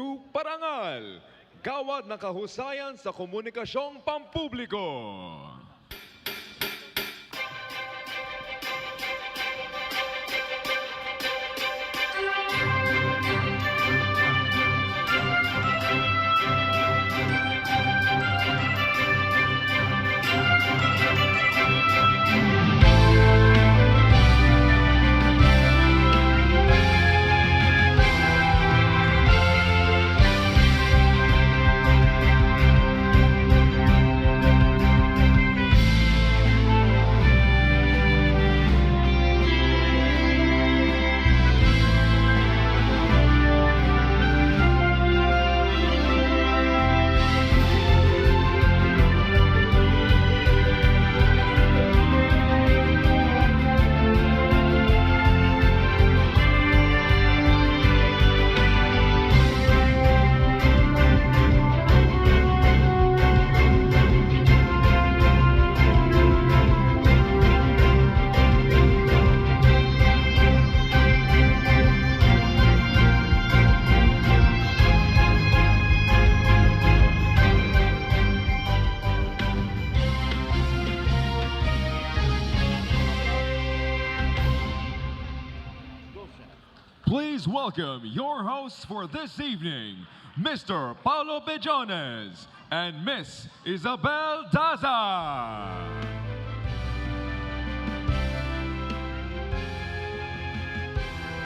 to Parangal, Gawad ng Kahusayan sa Komunikasyong Pampubliko. Please welcome your hosts for this evening, Mr. Paulo Bejones and Miss Isabel Daza.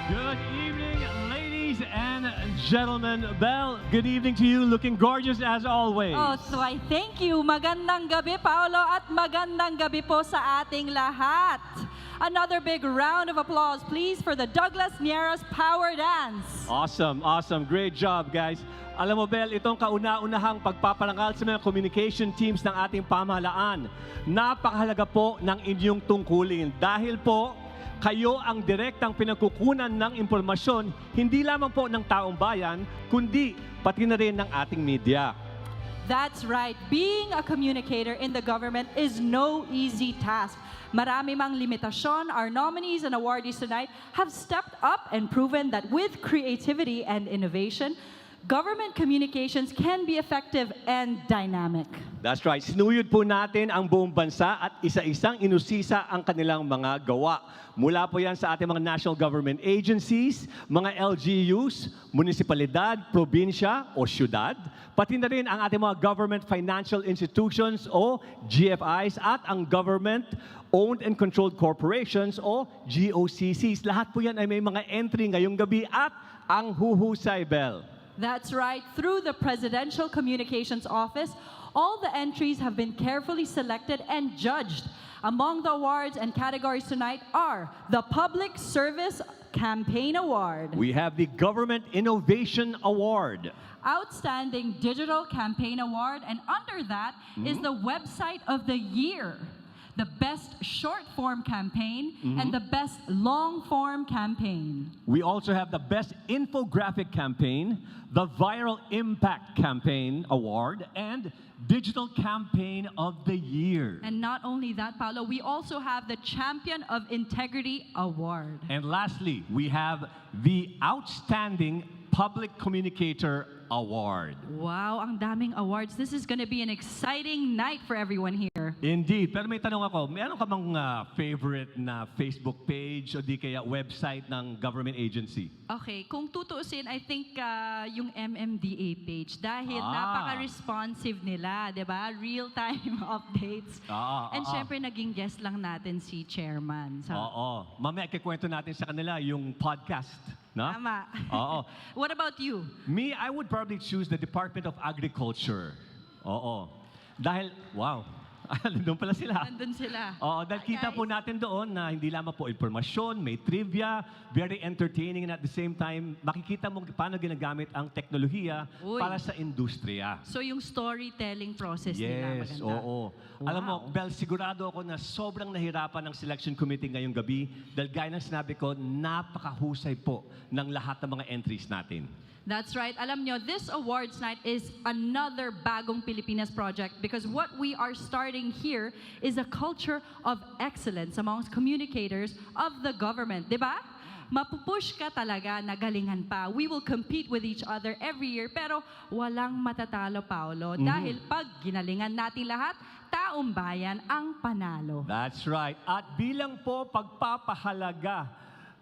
Good evening, ladies and gentlemen. Belle, good evening to you. Looking gorgeous as always. Oh, so I thank you. Magandang gabi, Paolo, at magandang gabi po sa ating lahat. Another big round of applause, please, for the Douglas Nieras Power Dance. Awesome, awesome. Great job, guys. Alam mo, Belle, itong kauna-unahang pagpaparangal sa mga communication teams ng ating pamahalaan. Napakahalaga po ng inyong tungkulin dahil po kayo ang direktang pinagkukunan ng impormasyon, hindi lamang po ng taong bayan, kundi pati na rin ng ating media. That's right. Being a communicator in the government is no easy task. Marami mang limitasyon, our nominees and awardees tonight have stepped up and proven that with creativity and innovation, government communications can be effective and dynamic. That's right. Sinuyod po natin ang buong bansa at isa-isang inusisa ang kanilang mga gawa. Mula po yan sa ating mga national government agencies, mga LGUs, munisipalidad, probinsya o syudad, pati na rin ang ating mga government financial institutions o GFIs at ang government-owned and controlled corporations o GOCCs. Lahat po yan ay may mga entry ngayong gabi at ang huhusay, Bell. That's right. Through the Presidential Communications Office, all the entries have been carefully selected and judged. Among the awards and categories tonight are the Public Service Campaign Award. We have the Government Innovation Award. Outstanding Digital Campaign Award, and under that is the Website of the Year, the Best Short-Form Campaign, and the Best Long-Form Campaign. We also have the Best Infographic Campaign, the Viral Impact Campaign Award, and Digital Campaign of the Year. And not only that, Paolo, we also have the Champion of Integrity Award. And lastly, we have the Outstanding Public Communicator Award. Wow, ang daming awards. This is going to be an exciting night for everyone here. Indeed. Pero may tanong ako, meron ka bang favorite na Facebook page o di kaya website ng government agency? Okay, kung tutuusin, I think yung MMDA page dahil napaka-responsive nila, di ba? Real-time updates. And syempre, naging guest lang natin si Chairman. So, Oo. Mamaya kikwento natin sa kanila yung podcast. No? tama. Oo. What about you? Me, I would probably choose the Department of Agriculture. Oo. Dahil, wow, nandun pala sila. Nandun sila. Oo, dahil kita po natin doon na hindi lamang po informasyon, may trivia, very entertaining, and at the same time, makikita mo paano ginagamit ang teknolohiya para sa industriya. So yung storytelling process nila Yes, maganda. oo. Wow. Alam mo, Bel, sigurado ako na sobrang nahirapan ng selection committee ngayong gabi dahil gaya ng sinabi ko, napakahusay po ng lahat ng mga entries natin. That's right. Alam nyo, this awards night is another Bagong Pilipinas project because what we are starting here is a culture of excellence amongst communicators of the government. Diba? Mapupush ka talaga na galingan pa. We will compete with each other every year, pero walang matatalo, Paolo. Dahil pag ginalingan natin lahat, taong bayan ang panalo. That's right. At bilang po pagpapahalaga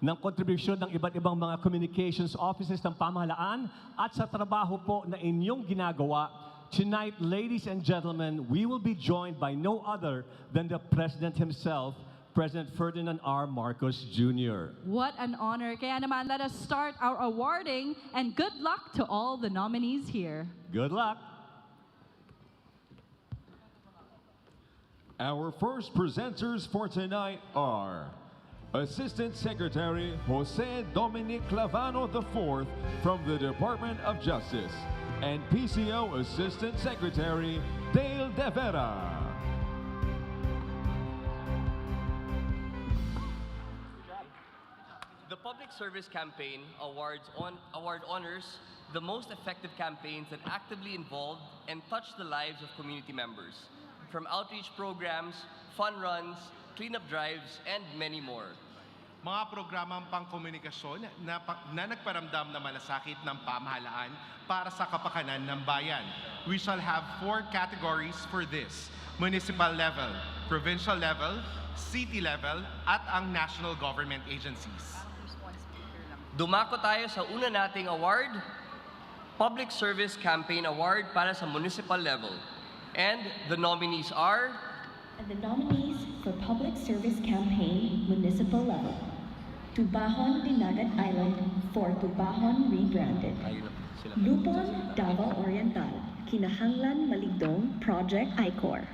ng kontribusyon ng iba't ibang mga communications offices ng pamahalaan at sa trabaho po na inyong ginagawa, tonight, ladies and gentlemen, we will be joined by no other than the President himself, President Ferdinand R. Marcos Jr. What an honor. Kaya naman, let us start our awarding, and good luck to all the nominees here. Good luck. Our first presenters for tonight are Assistant Secretary Jose Dominic Clavano IV from the Department of Justice and PCO Assistant Secretary Dale De Vera. The Public Service Campaign award honors the most effective campaigns that actively involve and touch the lives of community members, from outreach programs, fun runs, cleanup drives, and many more. Mga programang pangkomunikasyon na nagparamdam na malasakit ng pamahalaan para sa kapakanan ng bayan. We shall have 4 categories for this: municipal level, provincial level, city level, at ang national government agencies. Dumako tayo sa una nating award, Public Service Campaign Award para sa municipal level. And the nominees are... And the nominees for Public Service Campaign Municipal Level: Tubahon Dinagat Island for Tubahon Rebranded, Lupon Davao Oriental, Kinahanglan Maligdong Project ICOR,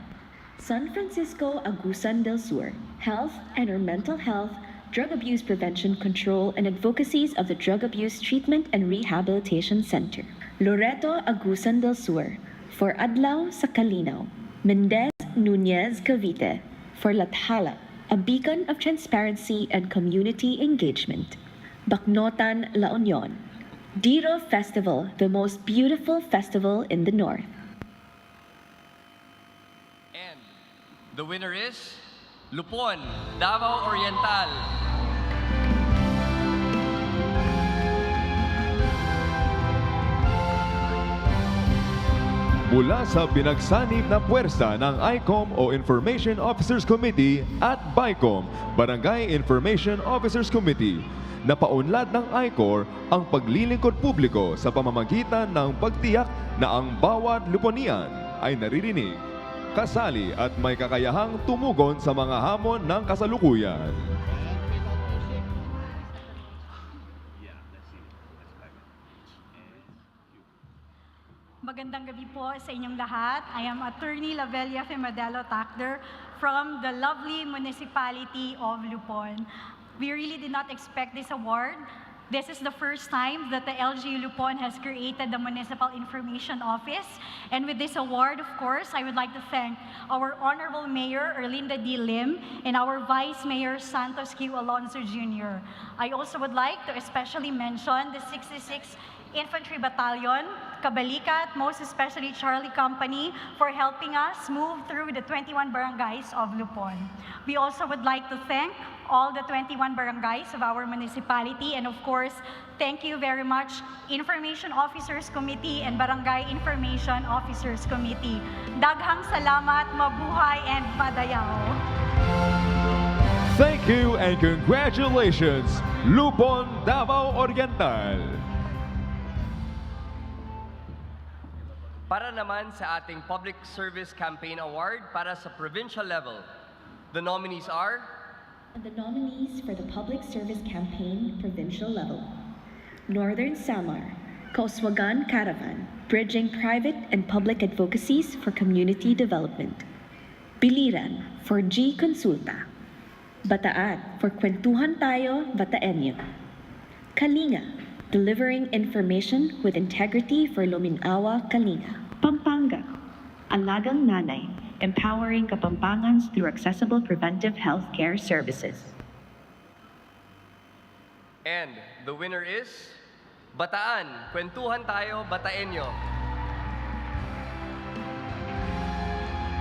San Francisco Agusan del Sur, Health and or Mental Health, Drug Abuse Prevention, Control, and Advocacies of the Drug Abuse Treatment and Rehabilitation Center, Loreto Agusan del Sur for Adlaw sa Kalinaw, Mendez Nunez Cavite for Lathala, a beacon of transparency and community engagement, Bacnotan, La Union, Diro Festival, the most beautiful festival in the north. And the winner is Lupon, Davao Oriental. Mula sa pinagsanib na puwersa ng ICOM o Information Officers Committee at BICOM, Barangay Information Officers Committee, napaunlad ng ICOR ang paglilingkod publiko sa pamamagitan ng pagtiyak na ang bawat Luponian ay naririnig, kasali at may kakayahang tumugon sa mga hamon ng kasalukuyan. Magandang gabi po sa inyong lahat. I am Attorney Lavelia Femadelo Tacder from the lovely municipality of Lupon. We really did not expect this award. This is the first time that the LGU Lupon has created the Municipal Information Office. And with this award, of course, I would like to thank our Honorable Mayor, Erlinda D. Lim, and our Vice Mayor, Santos Q. Alonso Jr. I also would like to especially mention the 66th Infantry Battalion, Kabalikat, most especially Charlie Company, for helping us move through the 21 barangays of Lupon. We also would like to thank all the 21 barangays of our municipality, and of course, thank you very much, Information Officers Committee and Barangay Information Officers Committee. Daghang salamat, mabuhay, and madayaw. Thank you and congratulations, Lupon, Davao Oriental. Para naman sa ating Public Service Campaign Award para sa provincial level, the nominees are... And the nominees for the Public Service Campaign Provincial Level: Northern Samar, Kauswagan Caravan, bridging private and public advocacies for community development. Biliran for G Consulta. Bataan for Kwentuhan Tayo Bataenyo. Kalinga, delivering information with integrity for Luminawa Kalinga. Pampanga, Alagang Nanay, empowering Kapampangans through accessible preventive health care services. And the winner is Bataan, Kwentuhan Tayo, Bataenyo.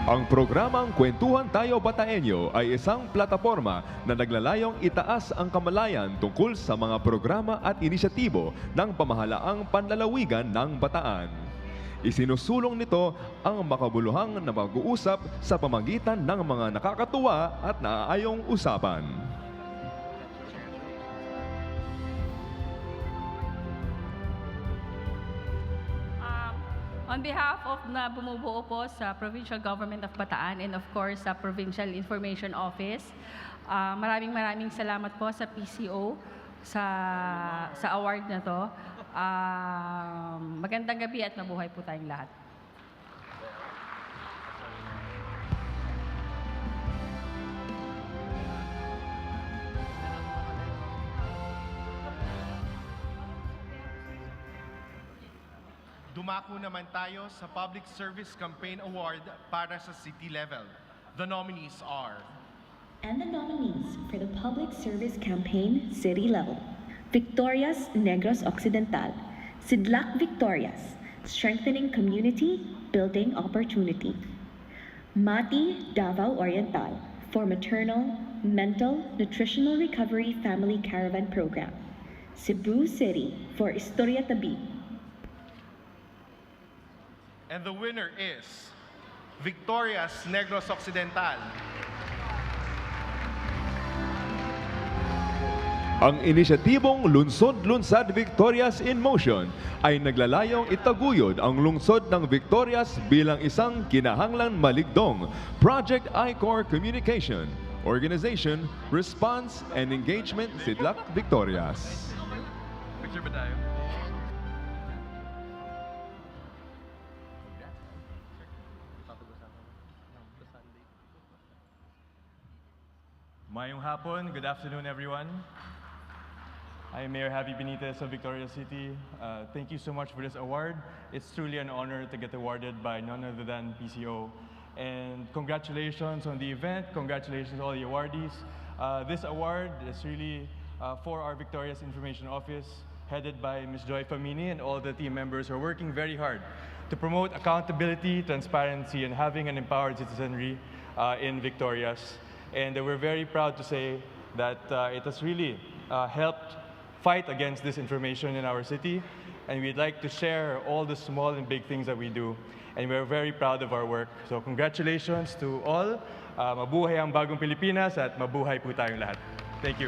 Ang programang Kwentuhan Tayo Bataenyo ay isang plataporma na naglalayong itaas ang kamalayan tungkol sa mga programa at inisyatibo ng pamahalaang panlalawigan ng Bataan. Isinusulong nito ang makabuluhang na pag-uusap sa pamagitan ng mga nakakatuwa at naaayong usapan. On behalf of na bumubuo po sa Provincial Government of Bataan and of course sa Provincial Information Office, maraming salamat po sa PCO sa award na to. Magandang gabi at mabuhay po tayong lahat. Dumako naman tayo sa Public Service Campaign Award para sa city level. The nominees are... And the nominees for the Public Service Campaign City Level: Victorias Negros Occidental, Sidlak Victorias, Strengthening Community, Building Opportunity. Mati Davao Oriental for Maternal, Mental, Nutritional Recovery Family Caravan Program. Cebu City for Historia Tabi. And the winner is Victorias Negros Occidental. Ang inisyatibong Lunsod-Lunsad Victorias in Motion ay naglalayong itaguyod ang lungsod ng Victorias bilang isang kinahanglan maligdong Project I-Core Communication, Organization, Response, and Engagement Sidlak Victorias. Picture ba tayo? Mayong hapon, good afternoon everyone. I'm Mayor Javi Benitez of Victoria City. Thank you so much for this award. It's truly an honor to get awarded by none other than PCO. And congratulations on the event, congratulations to all the awardees. This award is really for our Victoria's Information Office, headed by Ms. Joy Famini, and all the team members who are working very hard to promote accountability, transparency, and having an empowered citizenry in Victorias. And we're very proud to say that it has really helped fight against disinformation in our city. And we'd like to share all the small and big things that we do. And we're very proud of our work. So congratulations to all. Mabuhay ang Bagong Pilipinas at mabuhay po tayong lahat. Thank you.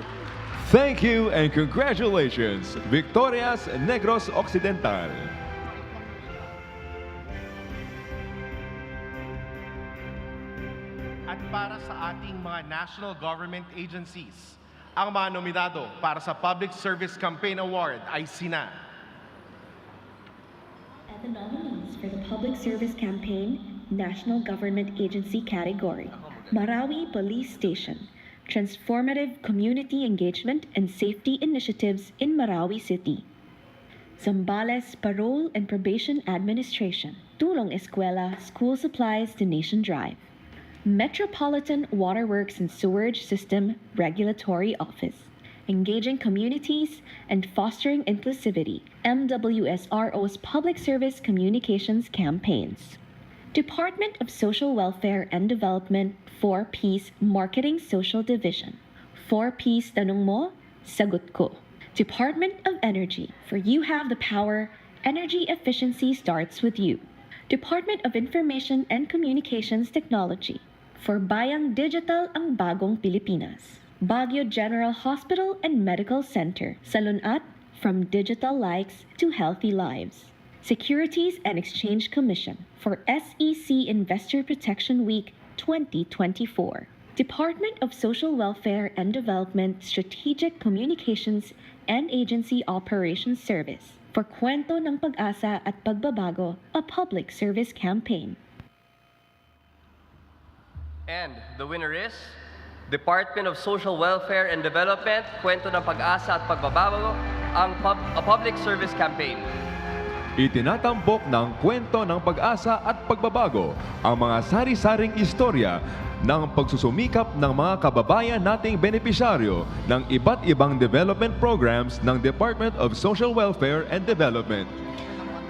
Thank you and congratulations, Victorias Negros Occidental. At para sa ating mga national government agencies, ang mga nominado para sa Public Service Campaign Award ay sina... And the nominees for the Public Service Campaign National Government Agency category: Marawi Police Station, Transformative Community Engagement and Safety Initiatives in Marawi City. Zambales Parole and Probation Administration, Tulong Eskwela School Supplies Donation Drive. Metropolitan Waterworks and Sewerage System Regulatory Office, Engaging Communities and Fostering Inclusivity, MWSRO's Public Service Communications Campaigns. Department of Social Welfare and Development, 4Ps Marketing Social Division. 4Ps Tanong Mo, Sagot Ko. Department of Energy, for you have the power, energy efficiency starts with you. Department of Information and Communications Technology, for Bayang Digital ang Bagong Pilipinas. Baguio General Hospital and Medical Center, Salunat, from digital likes to healthy lives. Securities and Exchange Commission, for SEC Investor Protection Week 2024. Department of Social Welfare and Development Strategic Communications and Agency Operations Service, for Kwento ng Pag-asa at Pagbabago, a public service campaign. And the winner is Department of Social Welfare and Development, Kwento ng Pag-asa at Pagbabago, a public service campaign. Itinatambok ng Kwento ng Pag-asa at Pagbabago ang mga sari-saring istorya ng pagsusumikap ng mga kababayan nating benepisyaryo ng iba't ibang development programs ng Department of Social Welfare and Development.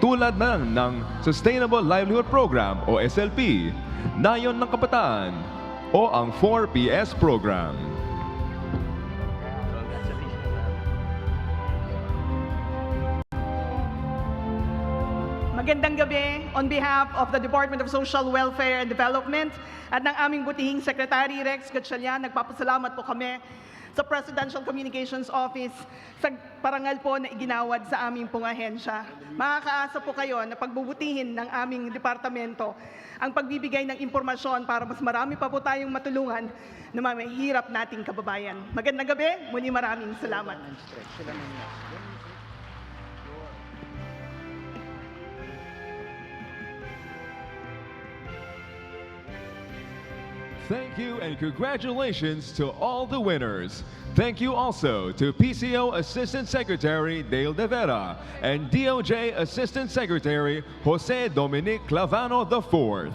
Tulad ng Sustainable Livelihood Program o SLP, Nayon ng Kabataan o ang 4PS program. Magandang gabi on behalf of the Department of Social Welfare and Development at ng aming butihing Secretary Rex Gatchalian. Nagpapasalamat po kami sa Presidential Communications Office sa parangal po na iginawad sa aming pong ahensya. Makakaasa po kayo na pagbubutihin ng aming departamento ang pagbibigay ng impormasyon para mas marami pa po tayong matulungan na mahihirap nating kababayan. Magandang gabi, muli maraming salamat. Thank you and congratulations to all the winners. Thank you also to PCO Assistant Secretary Dale De Vera and DOJ Assistant Secretary Jose Dominic Clavano IV.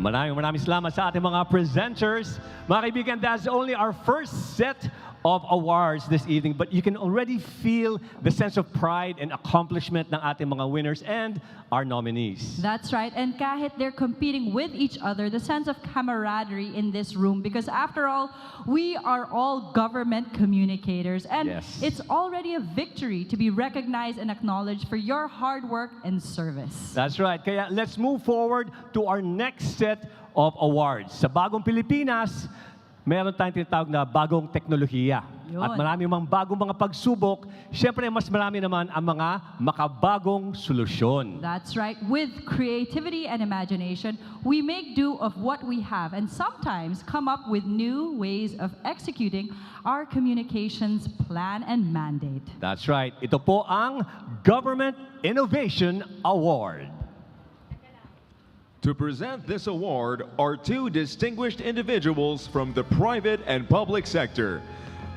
Maraming salamat sa ating mga presenters. Mga kaibigan, that's only our first set of awards this evening, but you can already feel the sense of pride and accomplishment ng ating mga winners and our nominees. That's right. And kahit they're competing with each other, the sense of camaraderie in this room, because after all, we are all government communicators. And Yes. it's already a victory to be recognized and acknowledged for your hard work and service. That's right. Kaya let's move forward to our next set of awards. Sa Bagong Pilipinas, meron tayong tinatawag na bagong teknolohiya. Yun. At marami mang bagong mga pagsubok, syempre mas marami naman ang mga makabagong solusyon. That's right. With creativity and imagination, we make do of what we have and sometimes come up with new ways of executing our communications plan and mandate. That's right. Ito po ang Government Innovation Award. To present this award are two distinguished individuals from the private and public sector.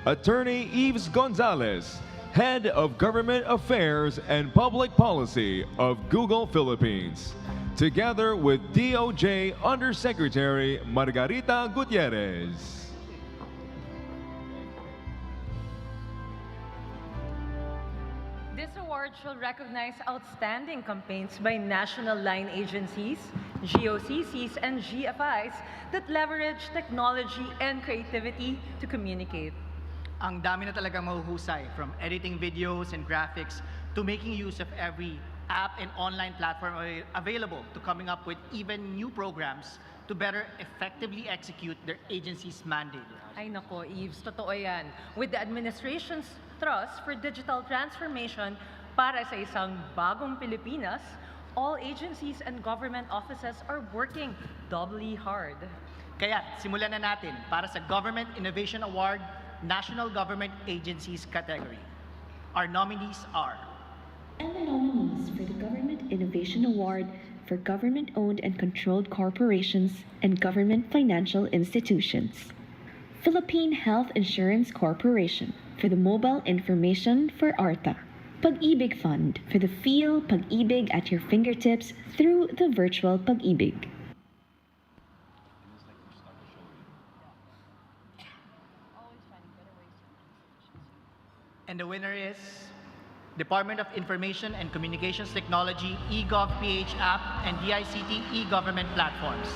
Attorney Yves Gonzalez, Head of Government Affairs and Public Policy of Google Philippines, together with DOJ Undersecretary Margarita Gutierrez. This award shall recognize outstanding campaigns by national line agencies, GOCCs, and GFIs that leverage technology and creativity to communicate. Ang dami na talagang mahuhusay, from editing videos and graphics to making use of every app and online platform available to coming up with even new programs to better effectively execute their agency's mandate. Ay nako, Yves, totoo yan. With the administration's thrust for digital transformation para sa isang bagong Pilipinas, all agencies and government offices are working doubly hard. Kaya simulan na natin para sa Government Innovation Award National Government Agencies category. Our nominees are... And the nominees for the Government Innovation Award for government-owned and controlled corporations and government financial institutions. Philippine Health Insurance Corporation for the mobile information for ARTA. Pag-ibig Fund for the Feel Pag-ibig at your fingertips through the virtual Pag-ibig. And the winner is Department of Information and Communications Technology eGovPH app and DICT e-government platforms.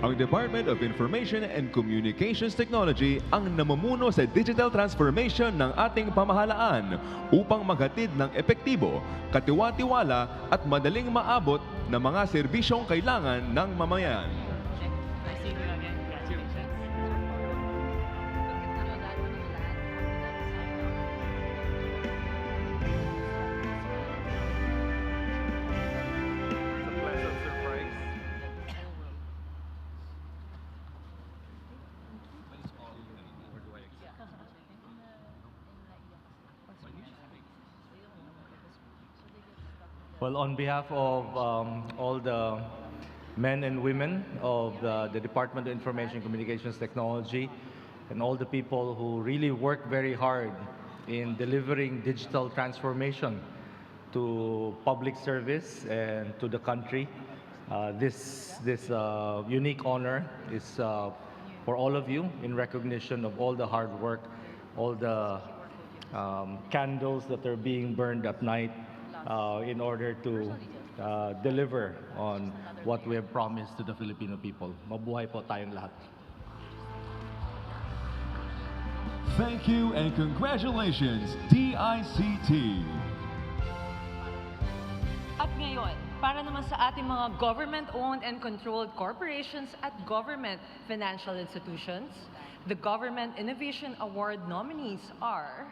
Ang Department of Information and Communications Technology ang namumuno sa digital transformation ng ating pamahalaan upang maghatid ng epektibo, katiwa-tiwala at madaling maabot na mga serbisyong kailangan ng mamayan. Well, on behalf of all the men and women of the Department of Information and Communications Technology and all the people who really work very hard in delivering digital transformation to public service and to the country, This unique honor is for all of you in recognition of all the hard work, all the candles that are being burned at night in order to deliver on what we have promised to the Filipino people. Mabuhay po tayong lahat. Thank you and congratulations, DICT. At ngayon, para naman sa ating mga government-owned and controlled corporations at government financial institutions, the Government Innovation Award nominees are...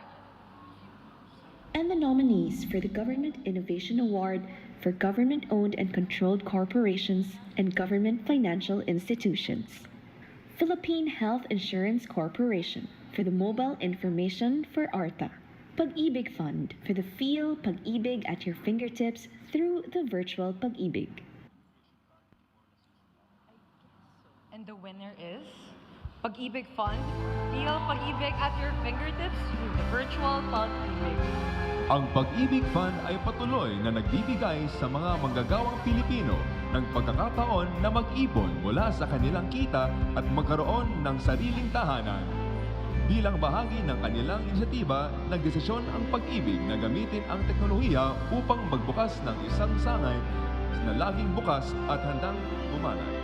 And the nominees for the Government Innovation Award for government-owned and controlled corporations and government financial institutions. Philippine Health Insurance Corporation for the Mobile Information for ARTA. Pag-ibig Fund for the Feel Pag-ibig at your fingertips through the virtual Pag-ibig. And the winner is Pag-ibig Fund, Feel Pag-ibig at your fingertips through the virtual Pag-ibig. Ang Pag-ibig Fund ay patuloy na nagbibigay sa mga manggagawang Pilipino ng pagkakataon na mag-ipon mula sa kanilang kita at magkaroon ng sariling tahanan. Bilang bahagi ng kanilang inisyatiba, nagdesisyon ang Pag-ibig na gamitin ang teknolohiya upang magbukas ng isang sangay na laging bukas at handang bumanay.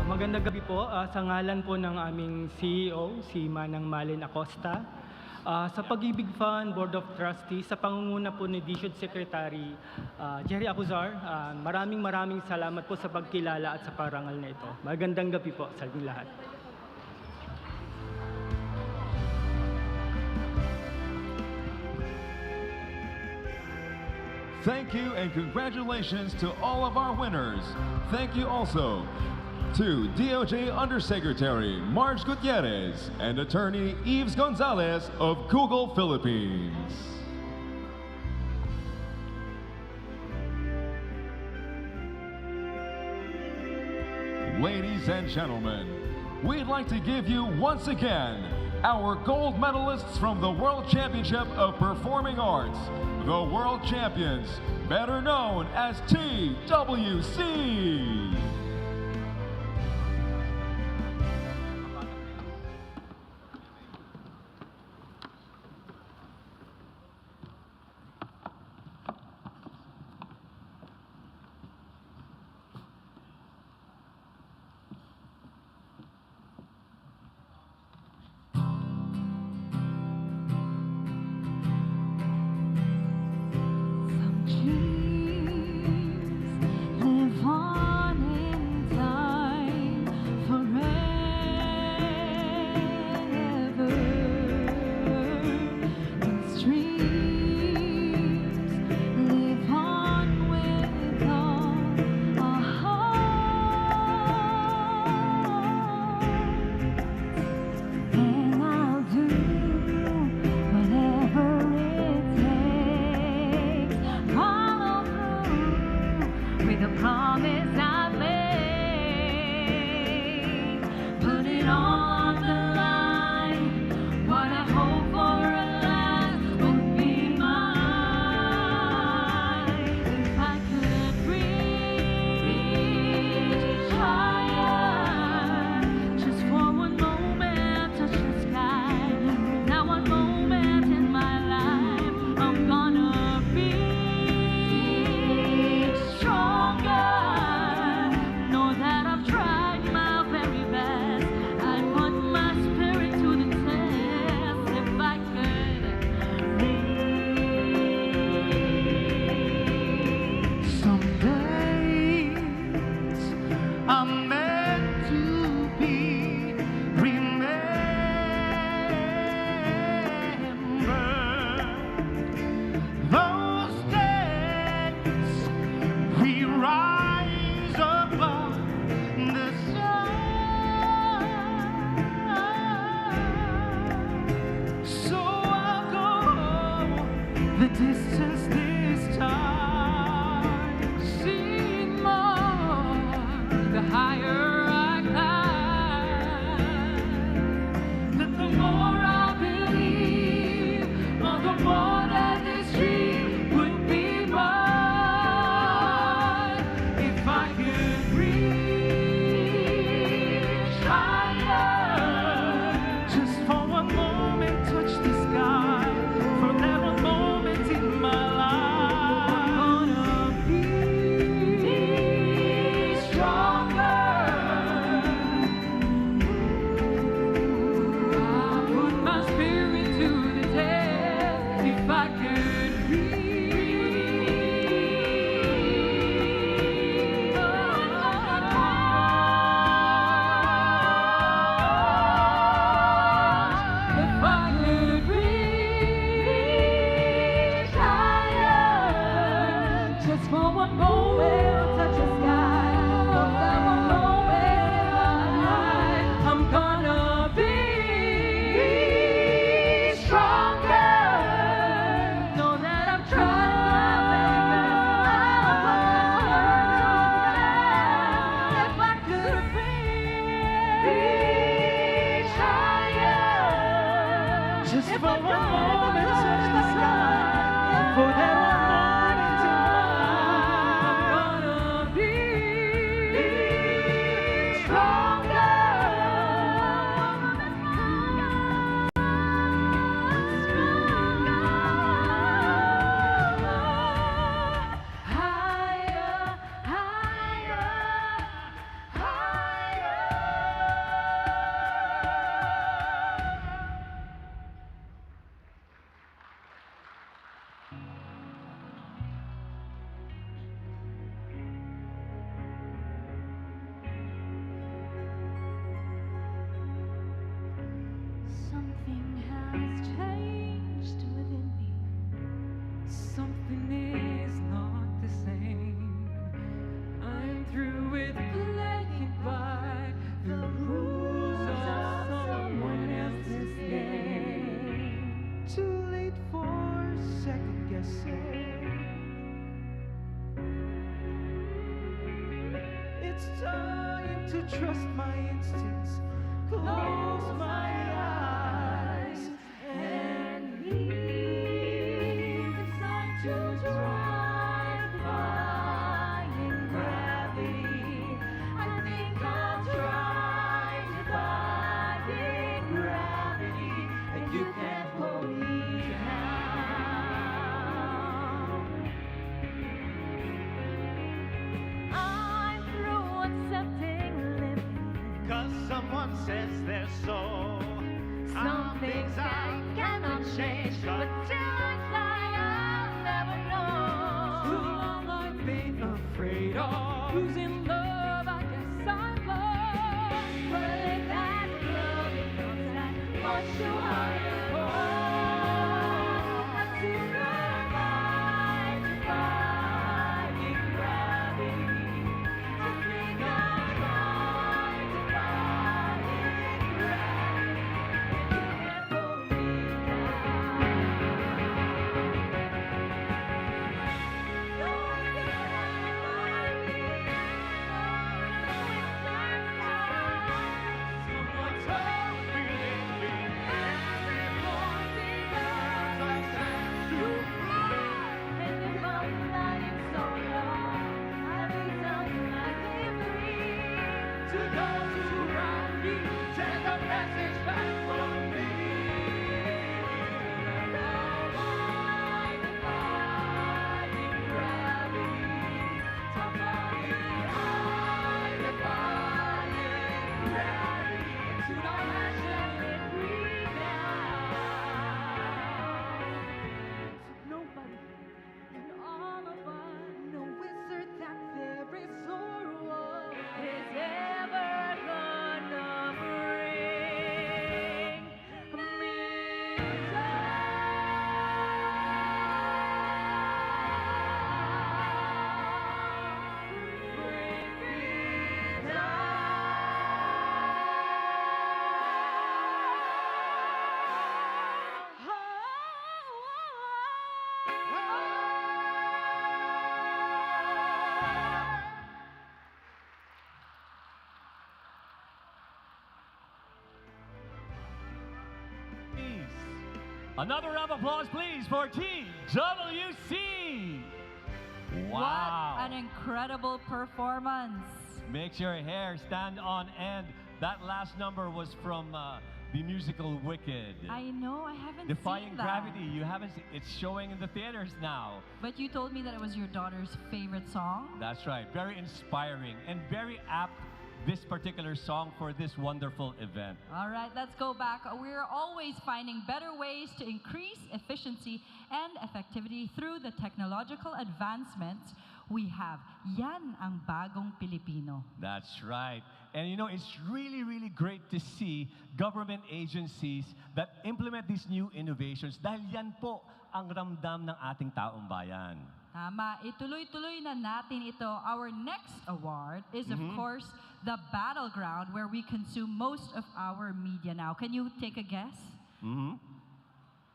Magandang gabi po. Sa ngalan po ng aming CEO, si Manang Malin Acosta. Sa Pag-ibig Fund Board of Trustees, sa pangunguna po ni District Secretary Jerry Acuzar, maraming salamat po sa pagkilala at sa parangal na ito. Magandang gabi po sa inyong lahat. Thank you and congratulations to all of our winners. Thank you also to DOJ Undersecretary Marge Gutierrez and Attorney Yves Gonzalez of Google Philippines. Ladies and gentlemen, we'd like to give you once again our gold medalists from the World Championship of Performing Arts, the World Champions, better known as TWC. Stronger. It's time to trust my instincts, close my eyes, and leave. It's time to try defying gravity. I think I'll try defying gravity, and you can't pull me down. I'm through accepting limits, 'cause someone says they're so. Some things I cannot change, but till I fly, I'll never know. Too long I've been afraid of losing love. I guess I'm lost. But if that love becomes that much too hard to hold, I'm too nervous defying gravity. I think I'll try defying gravity. You can't pull me Someone told me lately, everyone because I stand too far. And if I'm flying so low, I'll be something like free. To those who run me, send a message back from me. Now I'm defying gravity. Somebody I'm defying gravity. To the passion it breathes out. Nobody in all of us, no wizard that there is or was, is ever gonna bring me Another round of applause, please, for TWC. Wow. What an incredible performance. Makes your hair stand on end. That last number was from the musical Wicked. I know, I haven't Defying seen that. Gravity. You haven't seen, it's showing in the theaters now. But you told me that it was your daughter's favorite song. That's right. Very inspiring and very apt, this particular song, for this wonderful event. All right, let's go back. We're always finding better ways to increase efficiency and effectivity through the technological advancements we have. Yan ang bagong Pilipino. That's right. And you know, it's really, really great to see government agencies that implement these new innovations dahil yan po ang ramdam ng ating taong bayan. Tama, ituloy-tuloy na natin ito. Our next award is, of course, the battleground where we consume most of our media now. Can you take a guess? You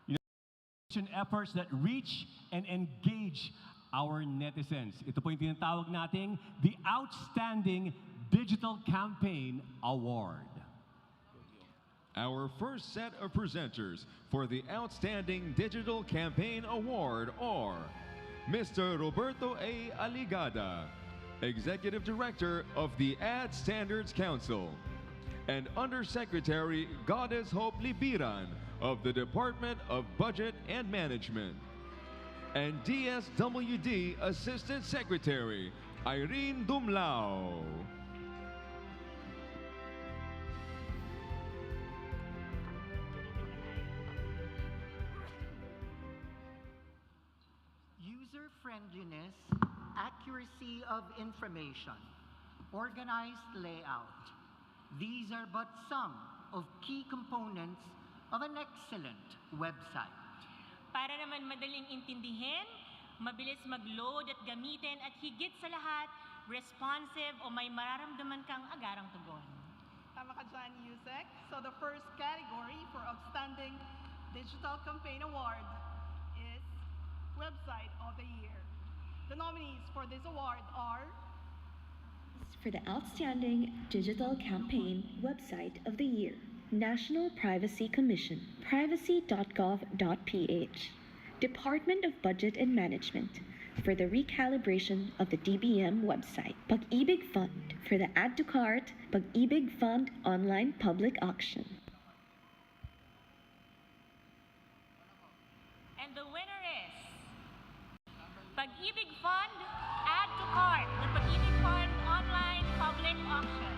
know, efforts that reach and engage our netizens. Ito po yung tinatawag nating the Outstanding Digital Campaign Award. Our first set of presenters for the Outstanding Digital Campaign Award are Mr. Roberto A. Aligada, Executive Director of the Ad Standards Council, and Undersecretary Goddess Hope Libiran of the Department of Budget and Management, and DSWD Assistant Secretary Irene Dumlao. User-friendliness, accuracy of information, organized layout. These are but some of key components of an excellent website. Para naman madaling intindihin, mabilis mag-load at gamitin, at higit sa lahat, responsive o may mararamdaman kang agarang tugon. Tama ka dyan, Yusek. So the first category for Outstanding Digital Campaign Award is Website of the Year. The nominees for this award are for the Outstanding Digital Campaign Website of the Year. National Privacy Commission, privacy.gov.ph. Department of Budget and Management, for the recalibration of the DBM website. Pag-ibig Fund, for the Add to Cart Pag-ibig Fund online public auction. And the winner is Pag-ibig Fund, Add to Cart, the Pag-ibig Fund online public auction.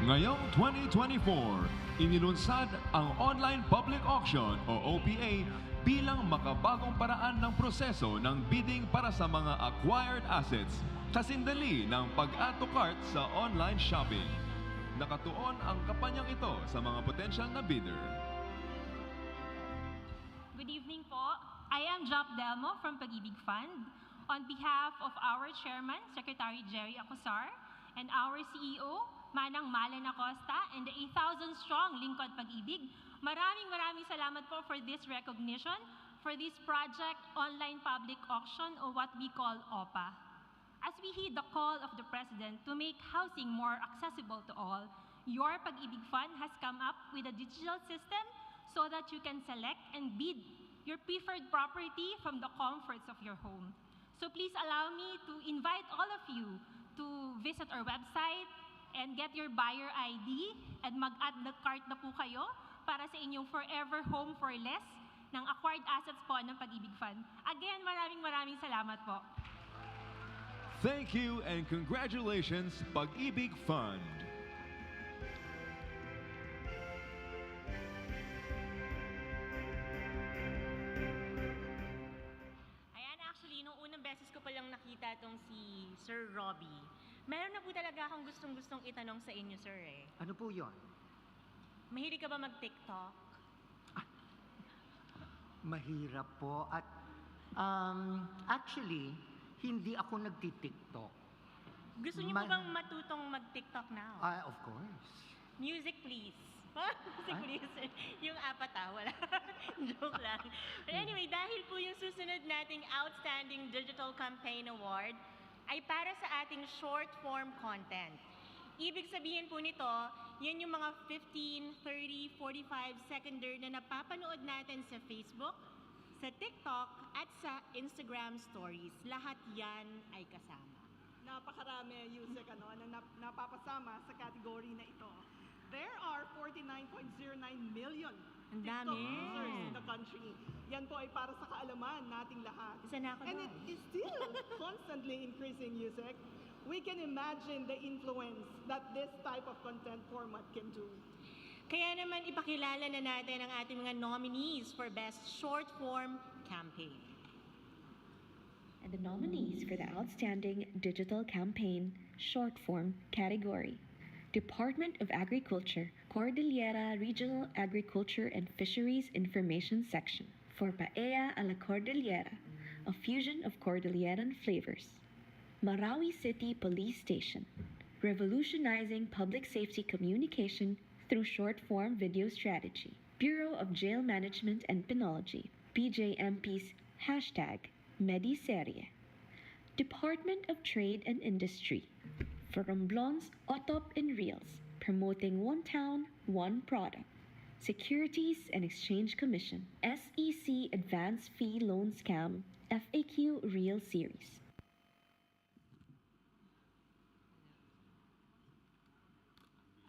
Ngayong 2024, inilunsad ang Online Public Auction o OPA bilang makabagong paraan ng proseso ng bidding para sa mga acquired assets, kasindali ng pag-add to cart sa online shopping. Nakatuon ang kampanyang ito sa mga potensyal na bidder. Good evening po. I am Jop Delmo from Pag-ibig Fund. On behalf of our Chairman, Secretary Jerry Acosar, and our CEO, Manang Malen Acosta, and the 8,000-strong Lingkod Pag-ibig, maraming salamat po for this recognition for this project online public auction or what we call OPA. As we heed the call of the President to make housing more accessible to all, your Pag-ibig Fund has come up with a digital system so that you can select and bid your preferred property from the comforts of your home. So please allow me to invite all of you to visit our website and get your buyer ID and mag-add na cart na po kayo para sa inyong forever home for less ng acquired assets po ng Pag-ibig Fund. Again, maraming salamat po. Thank you and congratulations, Pag-ibig Fund. Ayan, actually, nung unang beses ko palang nakita itong si Sir Robbie, meron na po talaga akong gustong itanong sa inyo, sir eh. Ano po yon? Mahilig ka ba mag-TikTok? Mahirap po at actually, hindi ako nagti-TikTok. Gusto niyo po bang matutong mag-TikTok now? Of course. Music please. Music please. Yung apat wala. Joke lang. But anyway, dahil po yung susunod nating Outstanding Digital Campaign Award ay para sa ating short form content. Ibig sabihin po nito, yan yung mga 15, 30, 45 seconder na napapanood natin sa Facebook, sa TikTok, at sa Instagram stories. Lahat yan ay kasama. Napakarami, Yusek, na napapasama sa category na ito. There are 49.09 million TikTok users in the country. Yan po ay para sa kaalaman nating lahat. And it is still constantly increasing, Yusek. We can imagine the influence that this type of content format can do. Kaya naman ipakilala na natin ang ating mga nominees for Best Short Form Campaign. And the nominees for the Outstanding Digital Campaign Short Form category. Department of Agriculture, Cordillera Regional Agriculture and Fisheries Information Section for Paella a la Cordillera, a fusion of Cordilleran flavors. Marawi City Police Station, revolutionizing public safety communication through short-form video strategy. Bureau of Jail Management and Penology, BJMP's #Mediserie. Department of Trade and Industry, Romblon's Otop in Reels, promoting one town, one product. Securities and Exchange Commission, SEC Advance Fee Loan Scam, FAQ Reel Series.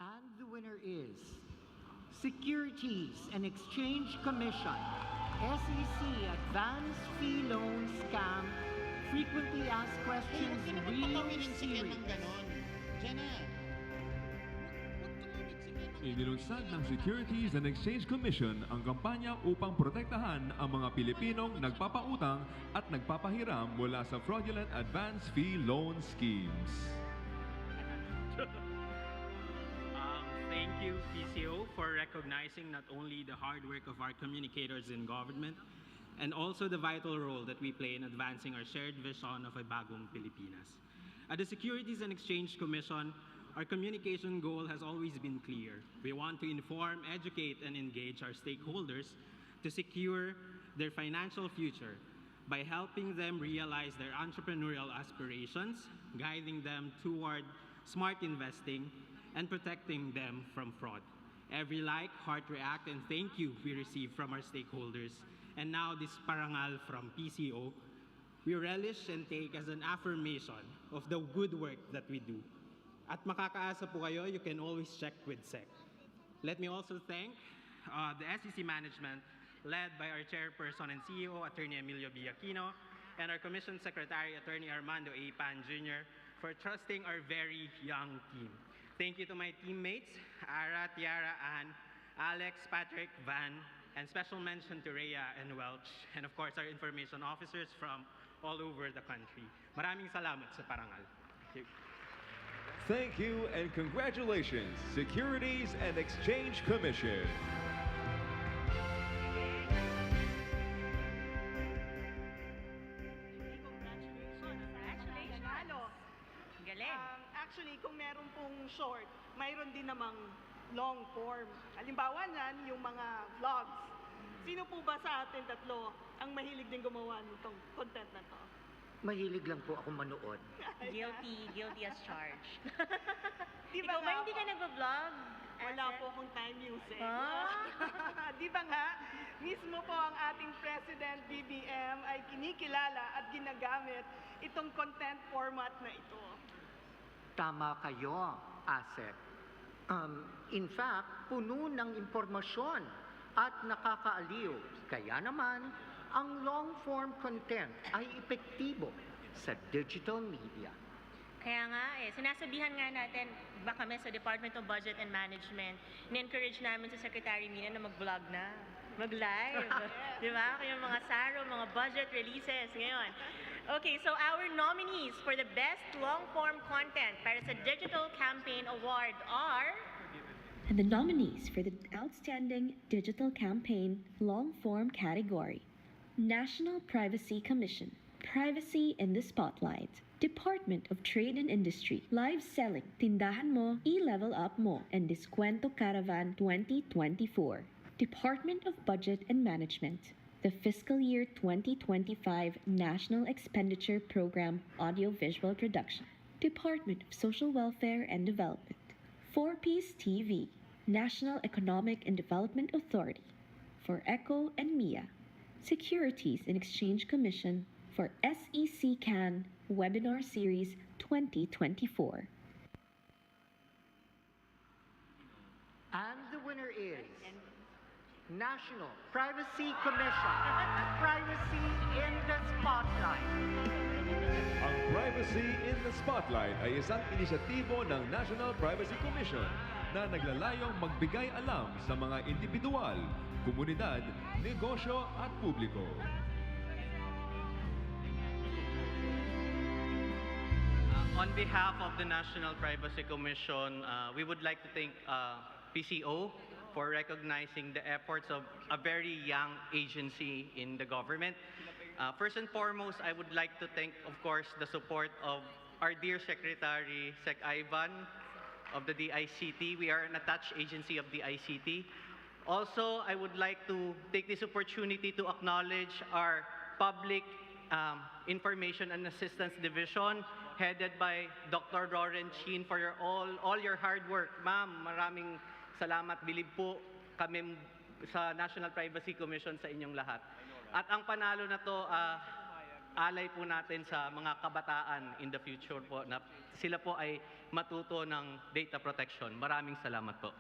And the winner is Securities and Exchange Commission, SEC Advance Fee Loan Scam, Frequently Asked Questions Reel Series. Inilunsad ng Securities and Exchange Commission ang kampanya upang protektahan ang mga Pilipinong nagpapautang at nagpapahiram mula sa fraudulent advance fee loan schemes. Thank you, PCO, for recognizing not only the hard work of our communicators in government, and also the vital role that we play in advancing our shared vision of a Bagong Pilipinas. At the Securities and Exchange Commission, our communication goal has always been clear. We want to inform, educate, and engage our stakeholders to secure their financial future by helping them realize their entrepreneurial aspirations, guiding them toward smart investing, and protecting them from fraud. Every like, heart react, and thank you we receive from our stakeholders, and now this parangal from PCO, we relish and take as an affirmation of the good work that we do. At makakaasa po kayo, you can always check with SEC. Let me also thank the SEC management led by our chairperson and CEO, Attorney Emilio Villaquino, and our Commission Secretary, Attorney Armando A. Pan Jr., for trusting our very young team. Thank you to my teammates, Ara, Tiara, Ann, Alex, Patrick, Van, and special mention to Rhea and Welch, and of course our information officers from all over the country. Maraming salamat sa parangal. Thank you. Thank you and congratulations, Securities and Exchange Commission. Galing. Actually, kung meron pong short, mayroon din namang long form. Halimbawa niyan, yung mga vlogs. Sino po ba sa atin tatlo ang mahilig din gumawa nitong content na to? Mahilig lang po ako manood. Guilty as charged. Di Ikaw ba ba nga hindi po? ka nag-vlog? Wala po akong time music. Ah? Di ba nga, mismo po ang ating President BBM ay kinikilala at ginagamit itong content format na ito. Tama kayo, ASEC. In fact, puno ng impormasyon at nakakaaliw. Kaya naman, ang long-form content ay epektibo sa digital media. Kaya nga sinasabihan nga natin, ba kami sa Department of Budget and Management, in-encourage namin sa Secretary Mina na mag-vlog na, mag-live. Di ba? Kaya mga SARO, mga budget releases ngayon. Okay, so our nominees for the best long-form content para sa Digital Campaign Award are... And the nominees for the Outstanding Digital Campaign Long-Form category: National Privacy Commission, Privacy in the Spotlight, Department of Trade and Industry, Live Selling, Tindahan Mo, I-Level Up Mo, and Diskwento Caravan 2024. Department of Budget and Management, the Fiscal Year 2025 National Expenditure Program Audiovisual Production, Department of Social Welfare and Development, 4Piece TV, National Economic and Development Authority, for ECHO and MIA, Securities and Exchange Commission, for SEC CAN Webinar Series 2024. And the winner is National Privacy Commission, Privacy in the Spotlight. Ang Privacy in the Spotlight ay isang inisyatibo ng National Privacy Commission na naglalayong magbigay alam sa mga individual, komunidad, negosyo at publiko. On behalf of the National Privacy Commission, we would like to thank PCO for recognizing the efforts of a very young agency in the government. First and foremost, I would like to thank, of course, the support of our dear Secretary, Sec Ivan, of the DICT. We are an attached agency of the ICT. Also, I would like to take this opportunity to acknowledge our Public Information and Assistance Division, headed by Dr. Roren Chin, for all your hard work. Ma'am, maraming salamat. Bilib po kami sa National Privacy Commission sa inyong lahat. At ang panalo na to, alay po natin sa mga kabataan in the future po na sila po ay matuto ng data protection. Maraming salamat po.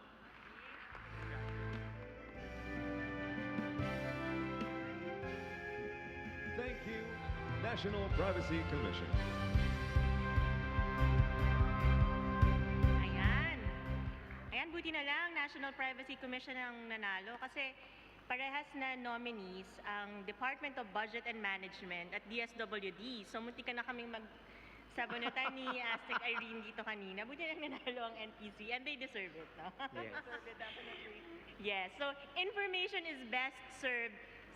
Thank you, National Privacy Commission. Ayan, buti na lang National Privacy Commission ang nanalo kasi parehas na nominees ang Department of Budget and Management at DSWD. So munti ka na kaming sabunutan ni Aztec Irene dito kanina. Buti na nanalo ang NPC and they deserve it, no? Yes. Yes, so information is best served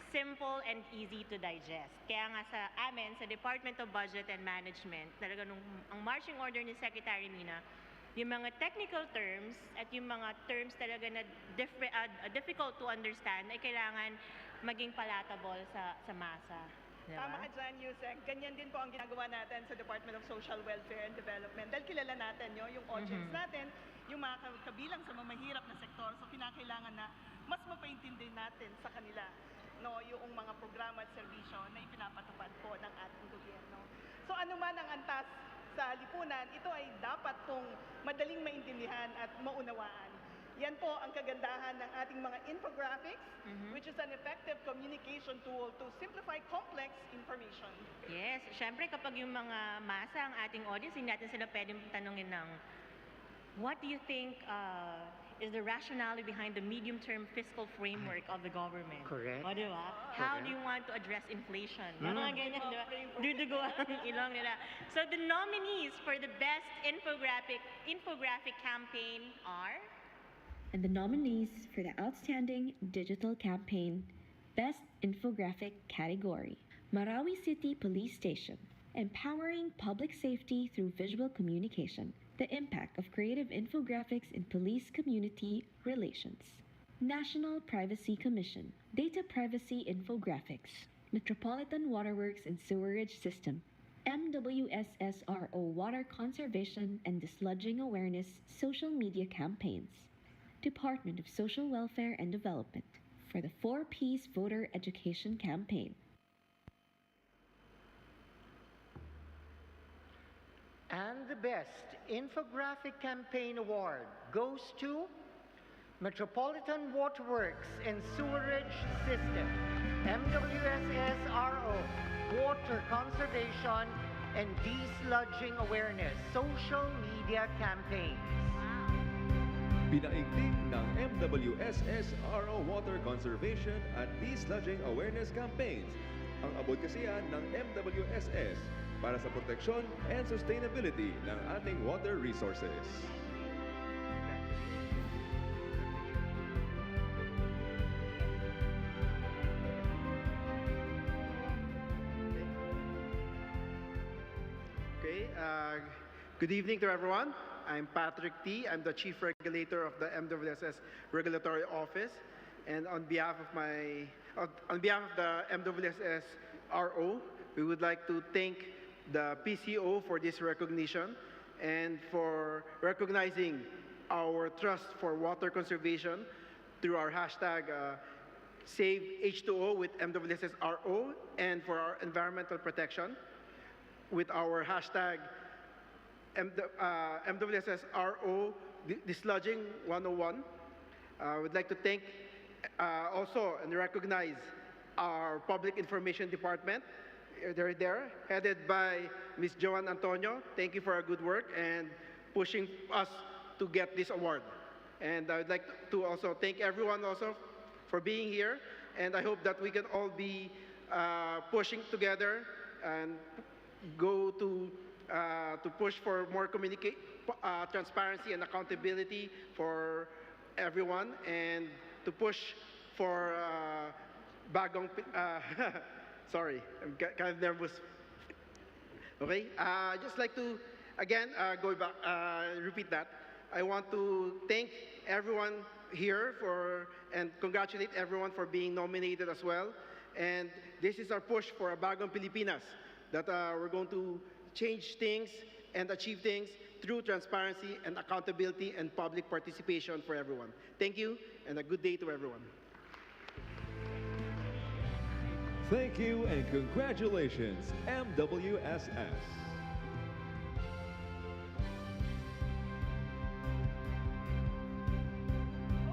simple and easy to digest. Kaya nga sa amin, sa Department of Budget and Management, talaga ang marching order ni Secretary Mina, yung mga technical terms at yung mga terms talaga na difficult to understand ay kailangan maging palatable sa masa. Diba? Tama ka dyan, Yusek. Ganyan din po ang ginagawa natin sa Department of Social Welfare and Development. Dahil kilala natin yung audience natin, yung mga kabilang sa mamahirap na sektor. So kinakailangan na mas mapaintindi natin sa kanila yung mga programa at serbisyo na ipinapatupad po ng ating gobyerno. So ano man ang antas sa lipunan, ito ay dapat pong madaling maintindihan at maunawaan. Yan po ang kagandahan ng ating mga infographics, which is an effective communication tool to simplify complex information. Yes, syempre kapag yung mga masa ang ating audience, hindi natin sila pwedeng tanungin ng what do you think is the rationale behind the medium-term fiscal framework of the government? Correct. O, di ba? How do you want to address inflation? Mga ganyan, di ba? Dudugo ang ilong nila. So the nominees for the best infographic campaign are... And the nominees for the Outstanding Digital Campaign Best Infographic category, Marawi City Police Station, Empowering Public Safety Through Visual Communication, the Impact of Creative Infographics in Police Community Relations. National Privacy Commission, Data Privacy Infographics, Metropolitan Waterworks and Sewerage System, MWSSRO Water Conservation and Dislodging Awareness Social Media Campaigns, Department of Social Welfare and Development for the 4Ps Voter Education Campaign. And the Best Infographic Campaign Award goes to Metropolitan Waterworks and Sewerage System, MWSSRO, Water Conservation and Desludging Awareness Social Media Campaigns. Pinaigting ng MWSSRO Water Conservation at Desludging Awareness Campaigns ang advokasya ng MWSS para sa proteksyon and sustainability ng ating water resources. Okay, good evening to everyone. I'm Patrick T. I'm the Chief Regulator of the MWSS Regulatory Office. And on behalf of the MWSS RO, we would like to thank the PCO for this recognition and for recognizing our trust for water conservation through our hashtag Save H2O with MWSS RO and for our environmental protection with our hashtag MWSSRO Dislodging 101. We'd like to thank also and recognize our Public Information Department. They're there, headed by Ms. Joan Antonio. Thank you for our good work and pushing us to get this award. And I'd like to also thank everyone also for being here. And I hope that we can all be pushing together and go to push for more transparency and accountability for everyone, and to push for Bagong sorry, I'm kind of nervous. Okay, just like to again go back, repeat that. I want to thank everyone here and congratulate everyone for being nominated as well. And this is our push for a Bagong Pilipinas, that we're going to change things and achieve things through transparency and accountability and public participation for everyone. Thank you, and a good day to everyone. Thank you and congratulations, MWSS.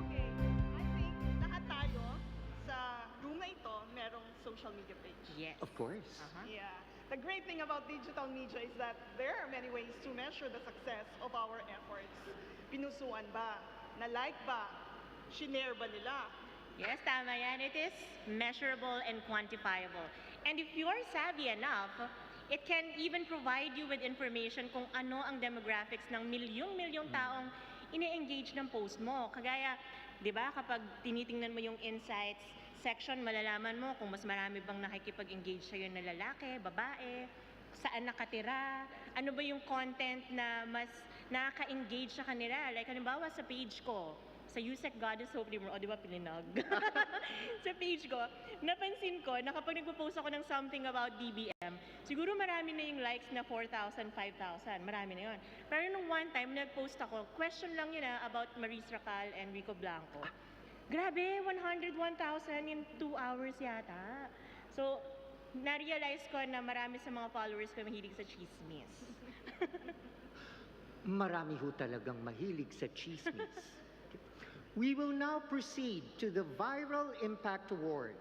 Okay, I think lahat tayo sa room na ito merong social media page. Yes. Of course. Yeah. The great thing about digital media is that there are many ways to measure the success of our efforts. Pinusuan ba? Na-like ba? Shinare ba nila? Yes, tama yan. It is measurable and quantifiable. And if you are savvy enough, it can even provide you with information kung ano ang demographics ng milyong-milyong taong ini-engage ng post mo. Kagaya, di ba, kapag tinitingnan mo yung insights section, malalaman mo kung mas marami bang nakikipag-engage sa'yo na lalaki, babae, saan nakatira, ano ba yung content na mas nakaka-engage sa kanila. Like, halimbawa sa page ko, sa USEC Goddess Hope Limor, o di ba pilinag? Sa page ko, napansin ko na kapag nagpo-post ako ng something about DBM, siguro marami na yung likes na 4,000, 5,000, marami na yun. Pero nung one time, nag-post ako, question lang yun about Maurice Racal and Rico Blanco. Grabe, 101,000 in 2 hours yata. So, na-realize ko na marami sa mga followers ko mahilig sa chismis. Marami ho talagang mahilig sa chismis. We will now proceed to the Viral Impact Award.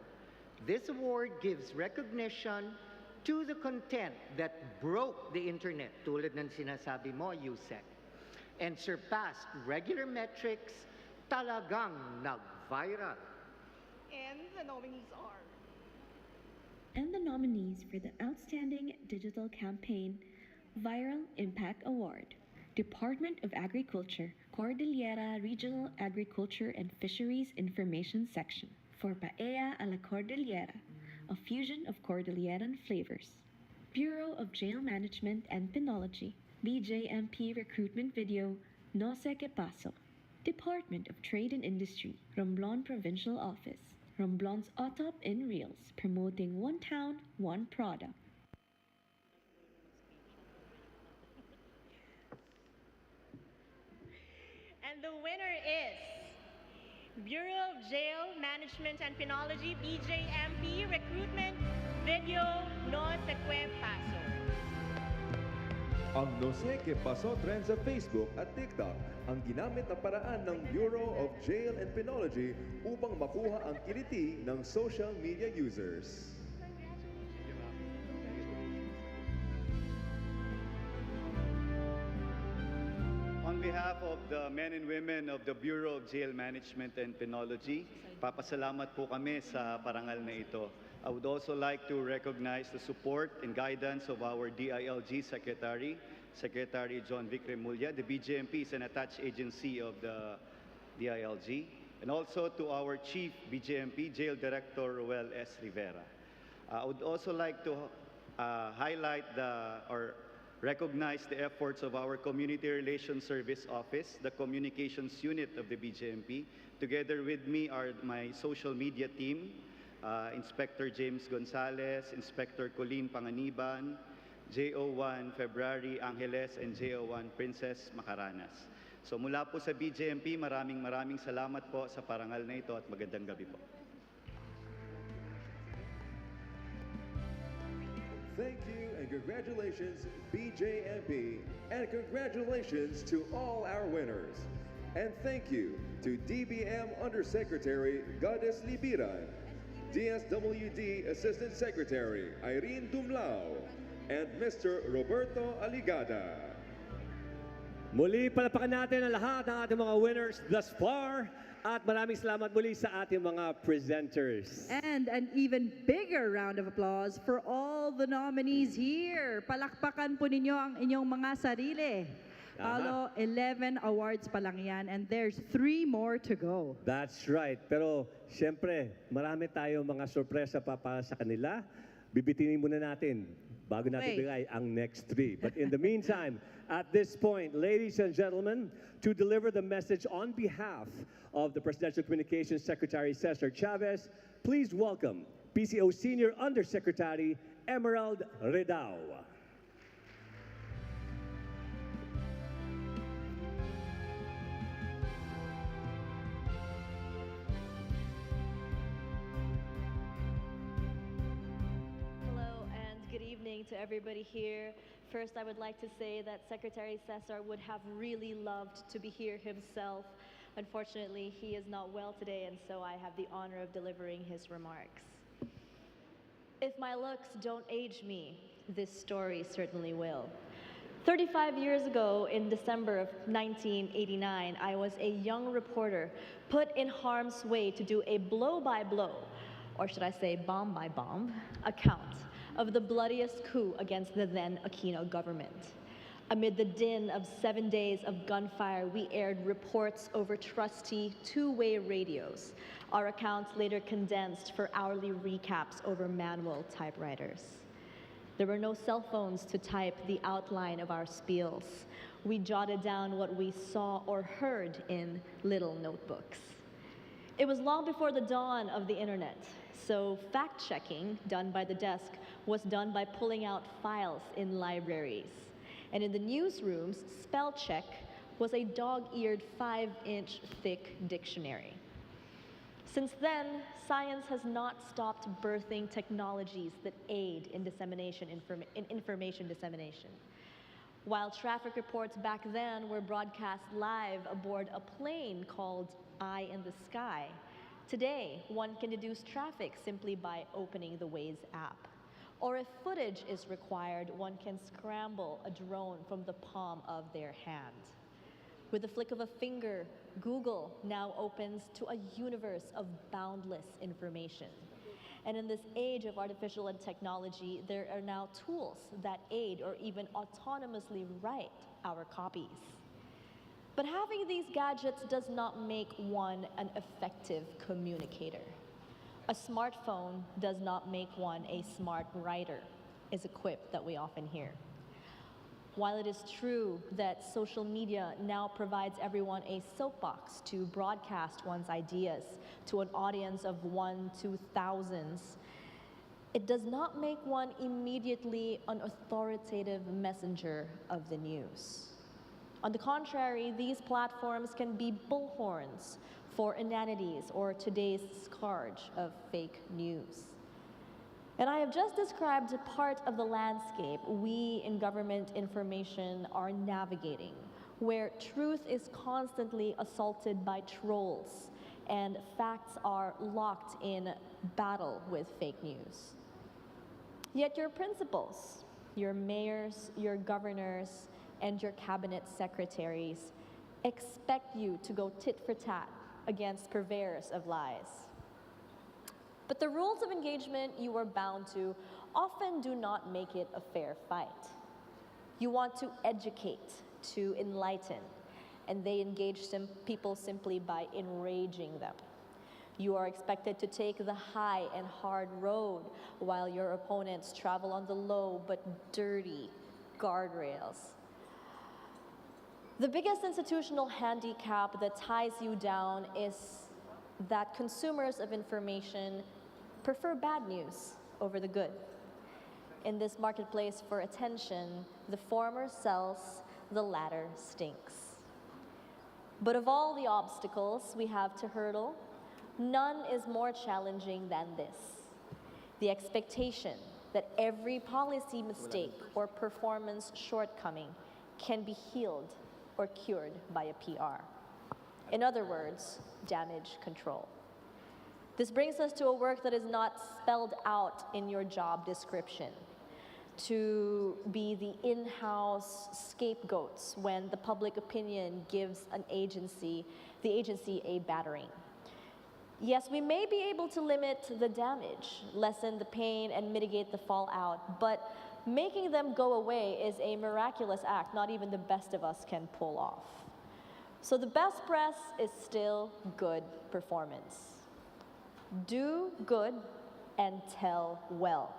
This award gives recognition to the content that broke the internet, tulad ng sinasabi mo, Yusek, and surpassed regular metrics, talagang nag-viral. And the nominees are... And the nominees for the Outstanding Digital Campaign Viral Impact Award. Department of Agriculture, Cordillera Regional Agriculture and Fisheries Information Section for Paella a la Cordillera, a fusion of Cordilleran flavors. Bureau of Jail Management and Penology, BJMP Recruitment Video, No Sé Qué Paso. Department of Trade and Industry, Romblon Provincial Office, Romblon's Otop in Reels, promoting one town, one product. And the winner is Bureau of Jail Management and Penology, BJMP Recruitment Video, No Sé Qué Paso. Ang No Sé Qué Paso trend sa Facebook at TikTok ang ginamit na paraan ng Bureau of Jail and Penology upang makuha ang kiliti ng social media users. On behalf of the men and women of the Bureau of Jail Management and Penology, papasalamat po kami sa parangal na ito. I would also like to recognize the support and guidance of our DILG Secretary, Secretary John Vic Remulla. The BJMP is an attached agency of the DILG. And also to our Chief BJMP, Jail Director Roel S. Rivera. I would also like to highlight or recognize the efforts of our Community Relations Service Office, the Communications Unit of the BJMP. Together with me are my social media team, Inspector James Gonzalez, Inspector Colleen Panganiban, JO1 February Angeles, and JO1 Princess Macaranas. So mula po sa BJMP, maraming salamat po sa parangal na ito at magandang gabi po. Thank you and congratulations, BJMP, and congratulations to all our winners. And thank you to DBM Undersecretary Goddess Libiran, DSWD Assistant Secretary Irene Dumlao, and Mr. Roberto Aligada. Muli, palapakan natin ang lahat ng ating mga winners thus far. At maraming salamat muli sa ating mga presenters. And an even bigger round of applause for all the nominees here. Palakpakan po ninyo ang inyong mga sarili. Palo, 11 awards pa lang yan, and there's 3 more to go. That's right. Pero siyempre, marami tayong mga sorpresa pa para sa kanila. Bibitinin muna natin bago natin bigay ang next 3. But in the meantime, at this point, ladies and gentlemen, to deliver the message on behalf of the Presidential Communications Secretary Cesar Chavez, please welcome PCO Senior Undersecretary Emerald Redao. To everybody here. First, I would like to say that Secretary Cesar would have really loved to be here himself. Unfortunately, he is not well today, and so I have the honor of delivering his remarks. If my looks don't age me, this story certainly will. 35 years ago, in December of 1989, I was a young reporter put in harm's way to do a blow-by-blow, or should I say bomb-by-bomb, account of the bloodiest coup against the then Aquino government. Amid the din of 7 days of gunfire, we aired reports over trusty two-way radios. Our accounts later condensed for hourly recaps over manual typewriters. There were no cell phones to type the outline of our spiels. we jotted down what we saw or heard in little notebooks. It was long before the dawn of the internet, so fact-checking done by the desk was done by pulling out files in libraries. And in the newsrooms, spell check was a dog-eared 5-inch thick dictionary. Since then, science has not stopped birthing technologies that aid in information dissemination. While traffic reports back then were broadcast live aboard a plane called Eye in the Sky, today one can deduce traffic simply by opening the Waze app. Or if footage is required, one can scramble a drone from the palm of their hand. With the flick of a finger, Google now opens to a universe of boundless information. And in this age of artificial and technology, there are now tools that aid or even autonomously write our copies. But having these gadgets does not make one an effective communicator. A smartphone does not make one a smart writer, is a quip that we often hear. While it is true that social media now provides everyone a soapbox to broadcast one's ideas to an audience of 1 to thousands, it does not make one immediately an authoritative messenger of the news. On the contrary, these platforms can be bullhorns for inanities or today's scourge of fake news. And I have just described a part of the landscape we in government information are navigating, where truth is constantly assaulted by trolls and facts are locked in battle with fake news. Yet your principals, your mayors, your governors, and your cabinet secretaries expect you to go tit for tat against purveyors of lies. But the rules of engagement you are bound to often do not make it a fair fight. You want to educate, to enlighten, and they engage people simply by enraging them. You are expected to take the high and hard road while your opponents travel on the low but dirty guardrails. The biggest institutional handicap that ties you down is that consumers of information prefer bad news over the good. In this marketplace for attention, the former sells, the latter stinks. But of all the obstacles we have to hurdle, none is more challenging than this: the expectation that every policy mistake or performance shortcoming can be healed or cured by a PR. In other words, damage control. This brings us to a work that is not spelled out in your job description, to be the in-house scapegoats when the public opinion gives the agency a battering. Yes, we may be able to limit the damage, lessen the pain, and mitigate the fallout, but making them go away is a miraculous act not even the best of us can pull off. So the best press is still good performance. Do good and tell well.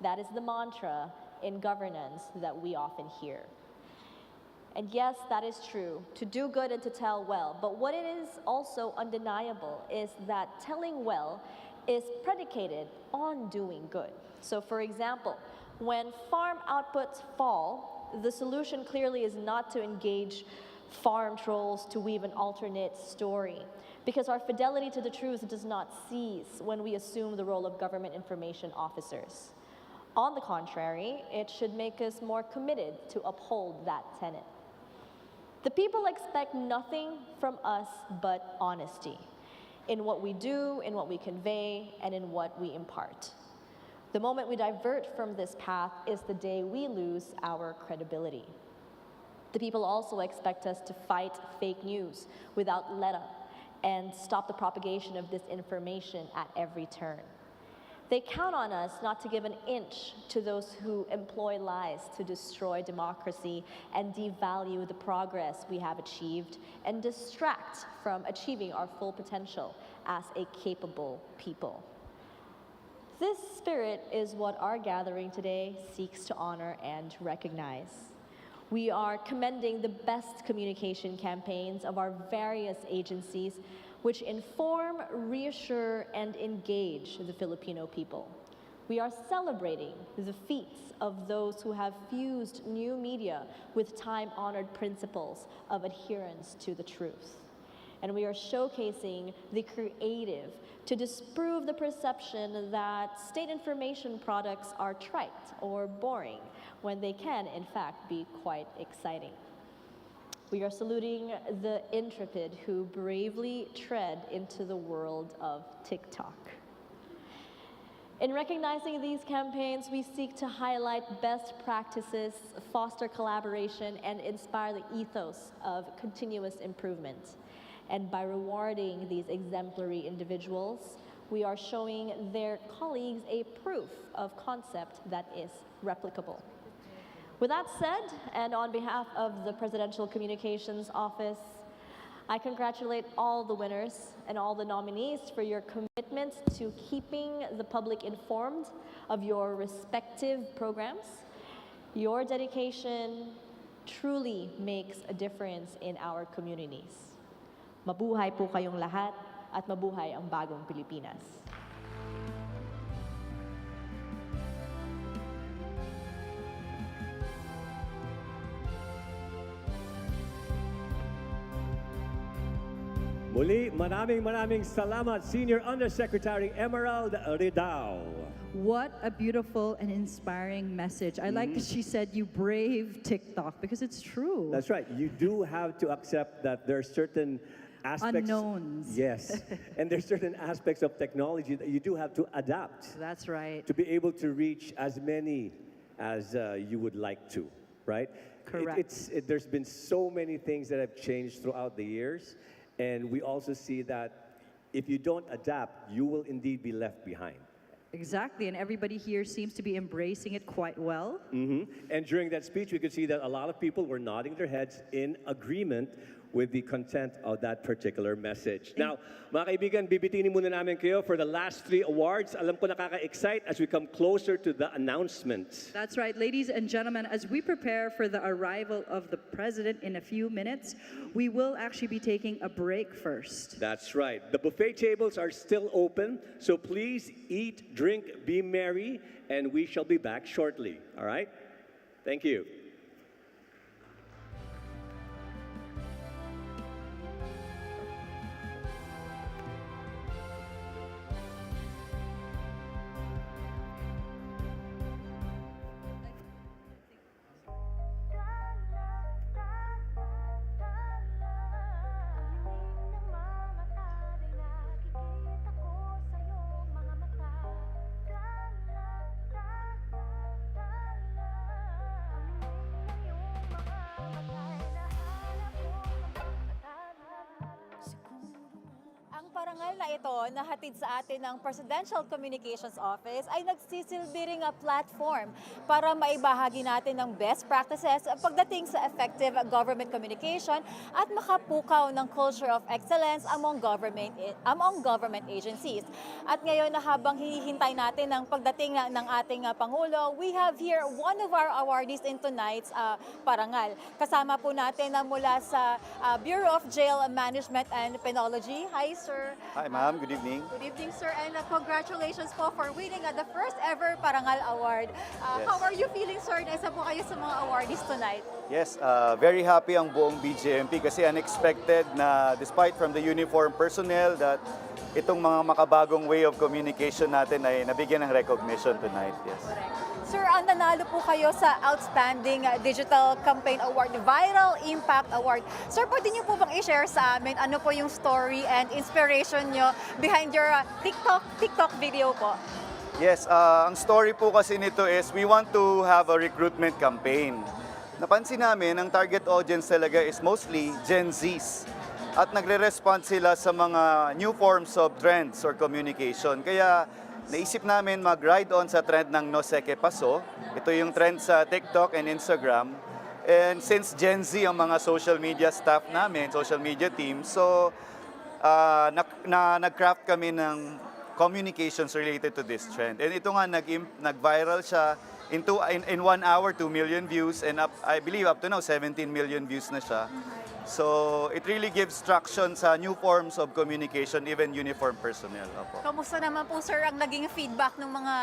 That is the mantra in governance that we often hear. And yes, that is true, to do good and to tell well. But what it is also undeniable is that telling well is predicated on doing good. So for example, when farm outputs fall, the solution clearly is not to engage farm trolls to weave an alternate story, because our fidelity to the truth does not cease when we assume the role of government information officers. On the contrary, it should make us more committed to uphold that tenet. The people expect nothing from us but honesty in what we do, in what we convey, and in what we impart. The moment we divert from this path is the day we lose our credibility. The people also expect us to fight fake news without let-up and stop the propagation of disinformation at every turn. They count on us not to give an inch to those who employ lies to destroy democracy and devalue the progress we have achieved and distract from achieving our full potential as a capable people. This spirit is what our gathering today seeks to honor and recognize. We are commending the best communication campaigns of our various agencies which inform, reassure, and engage the Filipino people. We are celebrating the feats of those who have fused new media with time-honored principles of adherence to the truth. And we are showcasing the creative to disprove the perception that state information products are trite or boring when they can, in fact, be quite exciting. We are saluting the intrepid who bravely tread into the world of TikTok. In recognizing these campaigns, we seek to highlight best practices, foster collaboration, and inspire the ethos of continuous improvement. And by rewarding these exemplary individuals, we are showing their colleagues a proof of concept that is replicable. With that said, and on behalf of the Presidential Communications Office, I congratulate all the winners and all the nominees for your commitment to keeping the public informed of your respective programs. Your dedication truly makes a difference in our communities. Mabuhay po kayong lahat at mabuhay ang Bagong Pilipinas. Muli, maraming salamat, Senior Undersecretary Emerald Ridao. What a beautiful and inspiring message. I like that she said you brave TikTok because it's true. That's right. You do have to accept that there are certain aspects. Unknowns. Yes. And there's certain aspects of technology that you do have to adapt. That's right. To be able to reach as many as you would like to, right? Correct. There's been so many things that have changed throughout the years. And we also see that if you don't adapt, you will indeed be left behind. Exactly, and everybody here seems to be embracing it quite well. And during that speech, we could see that a lot of people were nodding their heads in agreement with the content of that particular message. Now, mga kaibigan, bibitinin muna namin kayo for the last 3 awards. Alam ko nakaka-excite as we come closer to the announcements. That's right, ladies and gentlemen, as we prepare for the arrival of the President in a few minutes, we will actually be taking a break first. That's right. The buffet tables are still open, so please eat, drink, be merry, and we shall be back shortly. All right? Thank you. Parangal na ito na hatid sa atin ng Presidential Communications Office ay nagsisilbi ring platform para maibahagi natin ng best practices pagdating sa effective government communication at makapukaw ng culture of excellence among government agencies. At ngayon na habang hinihintay natin ng pagdating ng ating Pangulo, we have here one of our awardees in tonight's Parangal. Kasama po natin mula sa Bureau of Jail Management and Penology. Hi, sir. Hi, ma'am. Good evening. Good evening, sir. And congratulations po for winning the first ever Parangal Award. Yes. How are you feeling, sir? Na isa po kayo sa mga awardees tonight. Yes, very happy ang buong BJMP kasi unexpected na despite from the uniform personnel that itong mga makabagong way of communication natin ay nabigyan ng recognition tonight. Yes. Sir, nanalo po kayo sa Outstanding Digital Campaign Award, Viral Impact Award. Sir, pwede niyo po bang i-share sa amin ano po yung story and inspiration niyo behind your TikTok video po? Yes, ang story po kasi nito is we want to have a recruitment campaign. Napansin namin, ang target audience talaga is mostly Gen Zs. At nagre-respond sila sa mga new forms of trends or communication. Kaya naisip namin mag-ride on sa trend ng No Seke Paso. Ito yung trend sa TikTok and Instagram. And since Gen Z ang mga social media staff namin, social media team, so nag-craft kami ng communications related to this trend. And ito nga, nag-viral siya in 1 hour, 2 million views, and I believe up to now, 17 million views na siya. So, it really gives traction sa new forms of communication, even uniformed personnel. Opo. Kamusta naman po, sir, ang naging feedback ng mga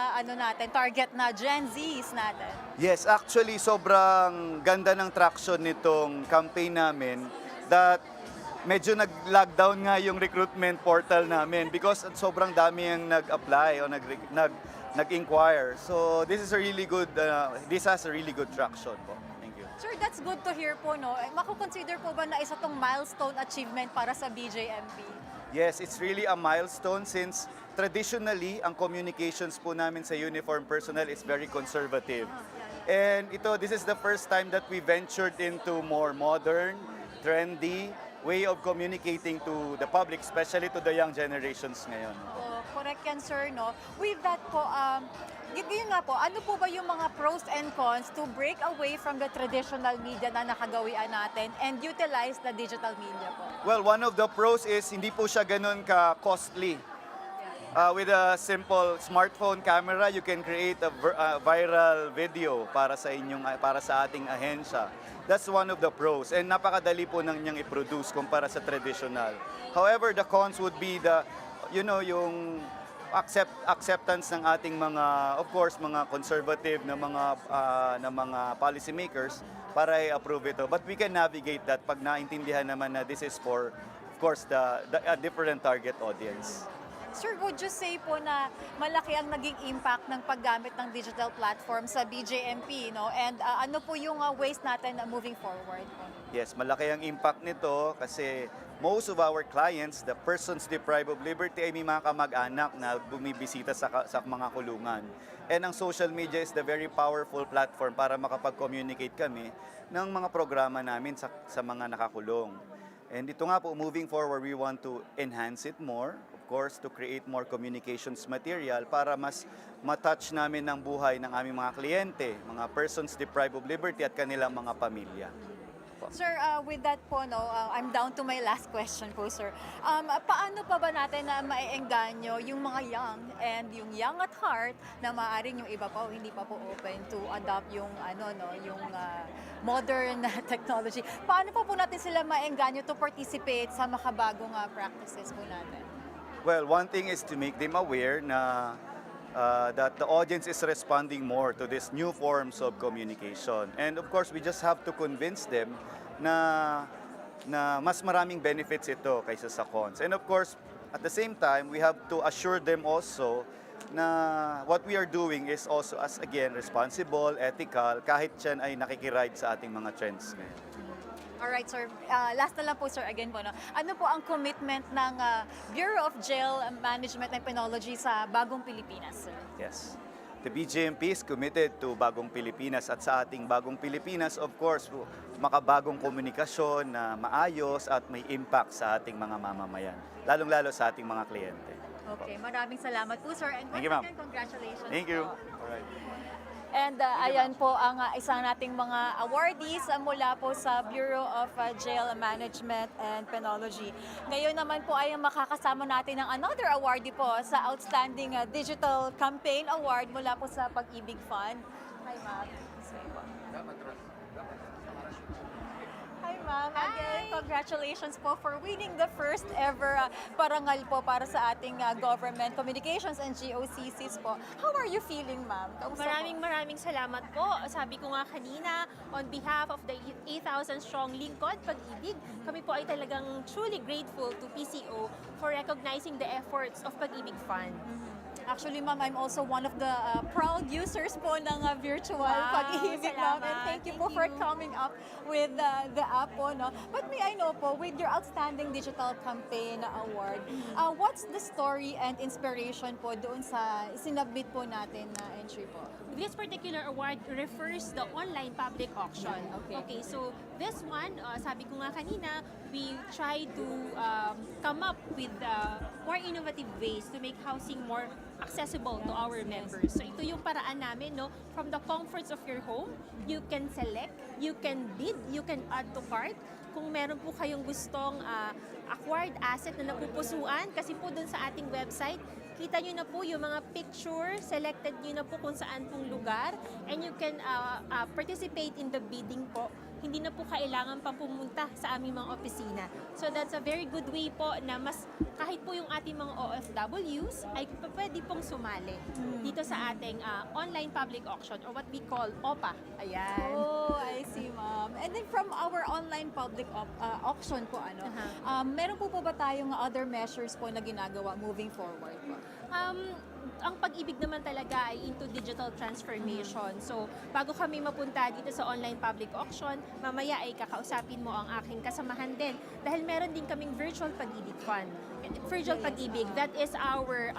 target na Gen Zs natin? Yes, actually, sobrang ganda ng traction nitong campaign namin that medyo nag-lockdown nga yung recruitment portal namin because sobrang dami yung nag-apply o nag-inquire. So, this has a really good traction po. Sir, that's good to hear po, no? Mako-consider po ba na isa tong milestone achievement para sa BJMP? Yes, it's really a milestone since traditionally, ang communications po namin sa uniform personnel is very conservative. And this is the first time that we ventured into more modern, trendy way of communicating to the public, especially to the young generations ngayon. Correct yan, sir, no? With that po, yun nga po, ano po ba yung mga pros and cons to break away from the traditional media na nakagawian natin and utilize the digital media po? Well, one of the pros is hindi po siya ganun ka-costly. With a simple smartphone camera, you can create a viral video para sa ating ahensya. That's one of the pros. And napakadali po nang niyang i-produce kumpara sa traditional. However, the cons would be yung acceptance ng ating mga, of course, mga conservative na mga policy makers para i-approve ito. But we can navigate that pag naintindihan naman na this is for, of course, a different target audience. Sir, would you say po na malaki ang naging impact ng paggamit ng digital platform sa BJMP, no? And ano po yung ways natin na moving forward? Yes, malaki ang impact nito kasi most of our clients, the persons deprived of liberty, ay may mga kamag-anak na bumibisita sa mga kulungan. And ang social media is the very powerful platform para makapag-communicate kami ng mga programa namin sa mga nakakulong. And ito nga po, moving forward, we want to enhance it more, of course, to create more communications material para mas matouch namin ng buhay ng aming mga kliyente, mga persons deprived of liberty at kanilang mga pamilya. Sir, with that po, no, I'm down to my last question po, sir. Paano pa ba natin na maiengganyo yung mga young and yung young at heart na maaaring yung iba pa hindi pa po open to adopt yung yung modern technology? Paano pa po natin sila maengganyo to participate sa makabagong practices po natin? Well, one thing is to make them aware na that the audience is responding more to these new forms of communication. And of course, we just have to convince them na mas maraming benefits ito kaysa sa cons. And of course, at the same time, we have to assure them also na what we are doing is also, as again, responsible, ethical, kahit yan ay nakikiride sa ating mga trends ngayon. Alright, sir. Last na lang po, sir, again po, no? Ano po ang commitment ng Bureau of Jail Management and Penology sa Bagong Pilipinas, sir? Yes. The BJMP is committed to Bagong Pilipinas at sa ating Bagong Pilipinas, of course, makabagong komunikasyon na maayos at may impact sa ating mga mamamayan, lalong-lalo sa ating mga kliyente. Okay, maraming salamat po, sir. And once again, congratulations. Thank you. Po. Alright. And ayan po ang isang nating mga awardees mula po sa Bureau of Jail Management and Penology. Ngayon naman po ay makakasama natin ng another awardee po sa Outstanding Digital Campaign Award mula po sa Pag-ibig Fund. Hi, ma'am. Hi, ma'am. Again, congratulations po for winning the first ever parangal po para sa ating government communications and GOCCs po. How are you feeling, ma'am? Maraming salamat po. Sabi ko nga kanina, on behalf of the 8,000 strong lingkod, Pag-ibig, kami po ay talagang truly grateful to PCO for recognizing the efforts of Pag-ibig Fund. Actually, ma'am, I'm also one of the proud users po ng virtual Pag-ibig, ma'am. And thank you po for coming up with the app po, no? But may I know po, with your Outstanding Digital Campaign Award, what's the story and inspiration po doon sa sinubmit po natin na entry po? This particular award refers the online public auction. Okay, so this one, sabi ko nga kanina, we try to come up with more innovative ways to make housing more accessible to our members. So ito yung paraan namin, no? From the comforts of your home, you can select, you can bid, you can add to cart. Kung meron po kayong gustong acquired asset na napupusuan, kasi po dun sa ating website, Kita nyo na po yung mga picture, selected nyo na po kung saan pong lugar, and you can participate in the bidding po. Hindi na po kailangan pang pumunta sa aming mga opisina. So that's a very good way po na mas kahit po yung ating mga OFWs ay pwede pong sumali dito sa ating online public auction or what we call OPA. Ayan. Oh, I see, ma'am. And then from our online public auction po, meron po ba tayong other measures po na ginagawa moving forward po? Ang pag-ibig naman talaga ay into digital transformation. So, bago kami mapunta dito sa online public auction, mamaya ay kakausapin mo ang aking kasamahan din. Dahil meron din kaming virtual pag-ibig fund. Virtual pag-ibig, that is our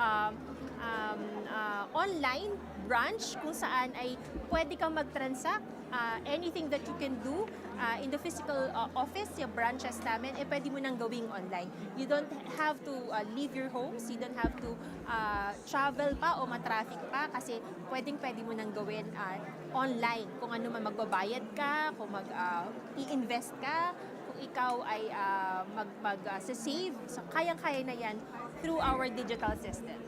online branch kung saan ay pwede kang mag-transact. Anything that you can do in the physical office, yung branches namin, pwede mo nang gawing online. You don't have to leave your homes, you don't have to travel pa o matraffic pa kasi pwede mo nang gawin online. Kung ano man magbabayad ka, kung i-invest ka, kung ikaw ay mag-save, so kayang-kaya na yan through our digital system.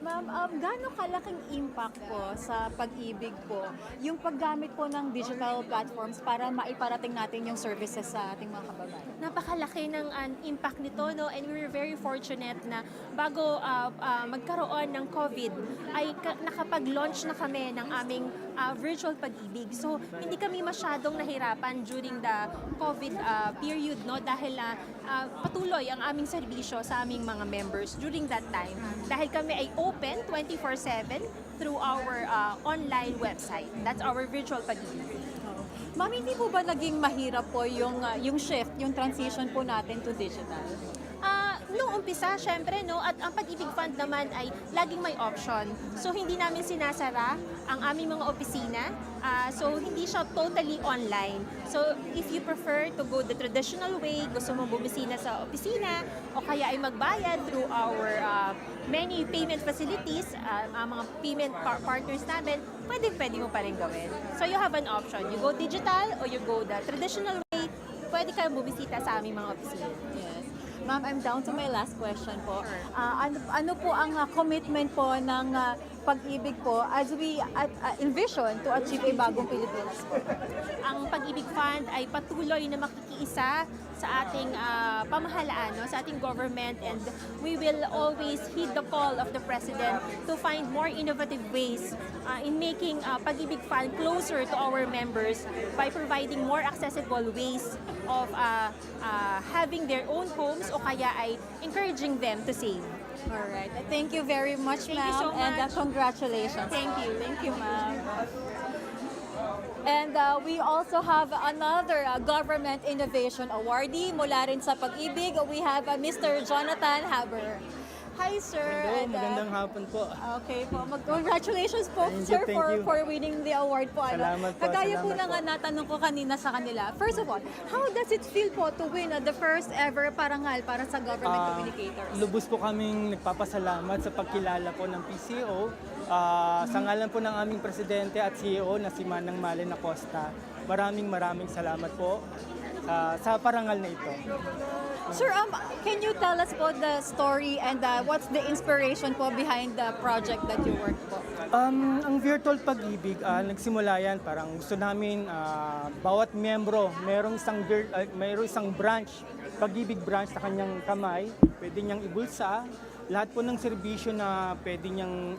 Ma'am, gaano kalaking impact po sa pag-ibig po yung paggamit po ng digital platforms para maiparating natin yung services sa ating mga kababayan? Napakalaki ng impact nito, no? And we're very fortunate na bago magkaroon ng COVID ay nakapag-launch na kami ng aming virtual pag-ibig. So, hindi kami masyadong nahirapan during the COVID period, no? Dahil patuloy ang aming serbisyo sa aming mga members during that time. Dahil kami ay open 24/7 through our online website. That's our virtual pag-ibig. Ma'am, hindi po ba naging mahirap po yung shift, yung transition po natin to digital? Noong umpisa, syempre, no, at ang Pag-ibig Fund naman ay laging may option. So, hindi namin sinasara ang aming mga opisina. So, hindi siya totally online. So, if you prefer to go the traditional way, gusto mong bumisina sa opisina, o kaya ay magbayad through our many payment facilities, ang mga payment partners namin, pwede mo pa rin gawin. So, you have an option. You go digital or you go the traditional way, pwede kayong bumisita sa aming mga opisina. Yes. Ma'am, I'm down to my last question po. Ano po ang commitment po ng Pag-ibig po as we envision to achieve a bagong Pilipinas po? Ang Pag-ibig Fund ay patuloy na makikiisa sa ating pamahalaan, no, sa ating government, and we will always heed the call of the President to find more innovative ways in making Pag-ibig Fund closer to our members by providing more accessible ways of having their own homes o kaya ay encouraging them to save. Alright. Thank you very much, ma'am. Thank you so much. And congratulations. Thank you. Thank you, ma'am. And we also have another government innovation awardee mula rin sa Pag-ibig. We have Mr. Jonathan Haber. Hi, sir. Hello, magandang hapon po. Okay po. Congratulations po, sir, for winning the award po. Salamat po. Kagaya po na nga natanong ko kanina sa kanila. First of all, how does it feel po to win the first ever parangal para sa government communicators? Lubos po kaming nagpapasalamat sa pagkilala po ng PCO. Sa ngalan po ng aming presidente at CEO na si Manang Malen Acosta. Maraming salamat po sa parangal na ito. Sir, can you tell us po the story and what's the inspiration po behind the project that you work po? Ang virtual pag-ibig, nagsimula yan, parang gusto namin bawat miyembro, mayroong isang branch, pag-ibig branch sa kanyang kamay, pwede niyang ibulsa, lahat po ng serbisyo na pwede niyang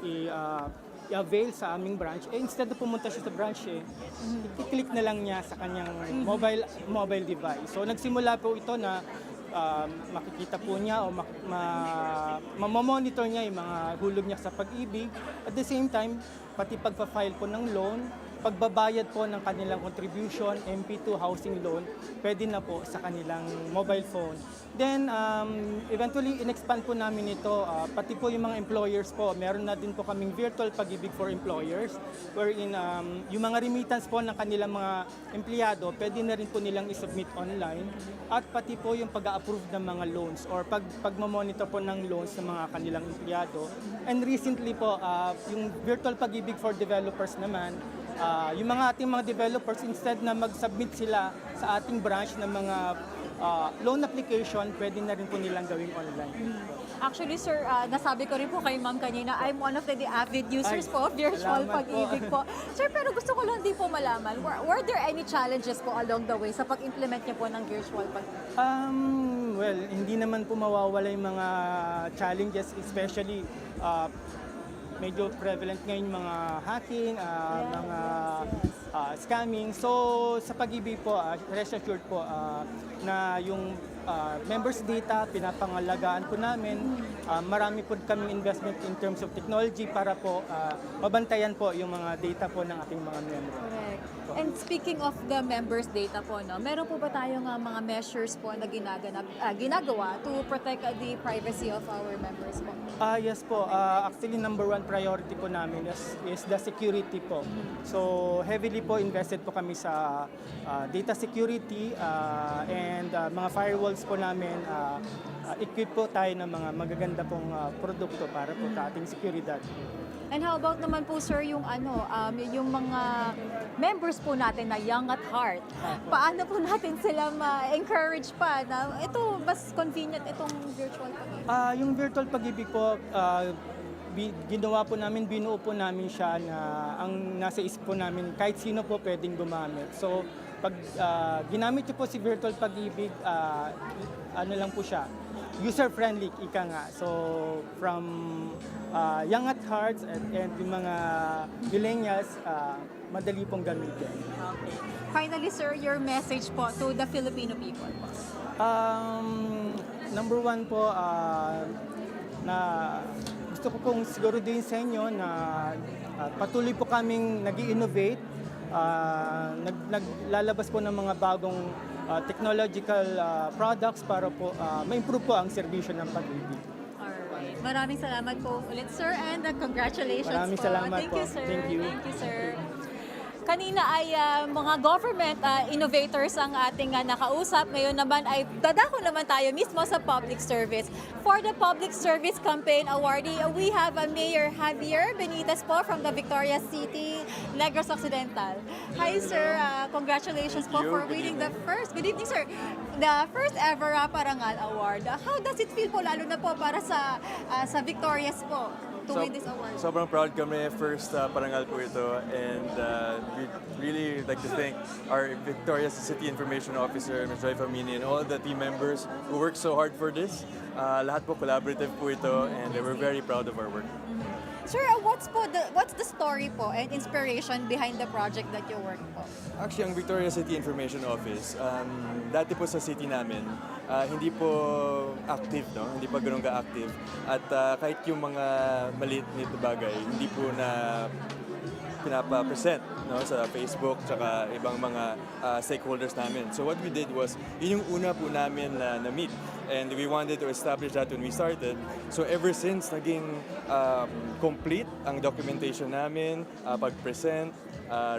i-avail sa aming branch, instead na pumunta siya sa branch, i-click na lang niya sa kanyang mobile device. So nagsimula po ito na makikita po niya o mamamonitor niya yung mga hulog niya sa pag-ibig. At the same time, pati pagpa-file po ng loan, pagbabayad po ng kanilang contribution, MP2 housing loan, pwede na po sa kanilang mobile phone. Then, eventually, in-expand po namin ito, pati po yung mga employers po. Meron na din po kaming virtual pag-ibig for employers, wherein yung mga remittance po ng kanilang mga empleyado, pwede na rin po nilang isubmit online. At pati po yung pag-approve ng mga loans or pagmamonitor po ng loans ng mga kanilang empleyado. And recently po, yung virtual pag-ibig for developers naman, yung mga ating mga developers, instead na mag-submit sila sa ating branch ng mga loan application, pwede na rin po nilang gawing online. Actually, sir, nasabi ko rin po kay ma'am kanina, I'm one of the avid users po of virtual salamat pag-ibig po. Sir, pero gusto ko lang din po malaman, were there any challenges po along the way sa pag-implement niyo po ng virtual pag-ibig? Well, hindi naman po mawawala yung mga challenges, especially medyo prevalent ngayon mga hacking, mga scamming. So sa pag-ibig po, rest assured po na yung members data, pinapangalagaan po namin. Marami po kaming investment in terms of technology para po mabantayan po yung mga data po ng ating mga members. Correct. And speaking of the members' data po, no, meron po ba tayong mga measures po na ginagawa to protect the privacy of our members po? Yes po. Actually, number one priority po namin is the security po. So, heavily po invested po kami sa data security and mga firewalls po namin. Equip po tayo ng mga magaganda pong produkto para po sa ating seguridad. And how about naman po, sir, yung yung mga members po natin na young at heart? Paano po natin sila ma-encourage pa na ito, mas convenient itong virtual pag-ibig? Yung virtual pag-ibig po, ginawa po namin, binuo po namin siya na ang nasa isip po namin, kahit sino po pwedeng gumamit. So, pag ginamit niyo po si virtual pag-ibig, ano lang po siya, user-friendly, ika nga. So, from young at hearts and yung mga millennials, madali pong gamitin. Okay. Finally, sir, your message po to the Filipino people po. Number one po, na gusto ko pong siguro din sa inyo na patuloy po kaming nag-i-innovate, naglalabas po ng mga bagong technological products para po ma-improve po ang serbisyo ng pag-ibig. Alright. Maraming salamat po ulit, sir, and congratulations Maraming po. salamat Thank po. you, sir. Thank you. Thank you, sir. Kanina ay mga government innovators ang ating nakausap. Ngayon naman ay dadako naman tayo mismo sa public service. For the Public Service Campaign Awardee, we have Mayor Javier Benitez po from the Victoria City, Negros Occidental. Hi, sir. Congratulations po for winning the first, good evening, sir, the first ever Parangal Award. How does it feel po, lalo na po para sa Victorias po, to win this award? Sobrang proud kami. First Parangal po ito, and we'd really like to thank our Victoria City Information Officer, Ms. Joy Famini, and all the team members who worked so hard for this. Lahat po collaborative po ito, and we're very proud of our work. Sir, what's the story po and inspiration behind the project that you work po? Actually, ang Victoria City Information Office, dati po sa city namin, hindi po active, no? Hindi pa ganun ka-active. At kahit yung mga maliit nito bagay, hindi po na pinapa-present, no, sa Facebook tsaka ibang mga stakeholders namin. So what we did was, yun yung una po namin na meet. And we wanted to establish that when we started. So ever since, naging complete ang documentation namin, pag-present,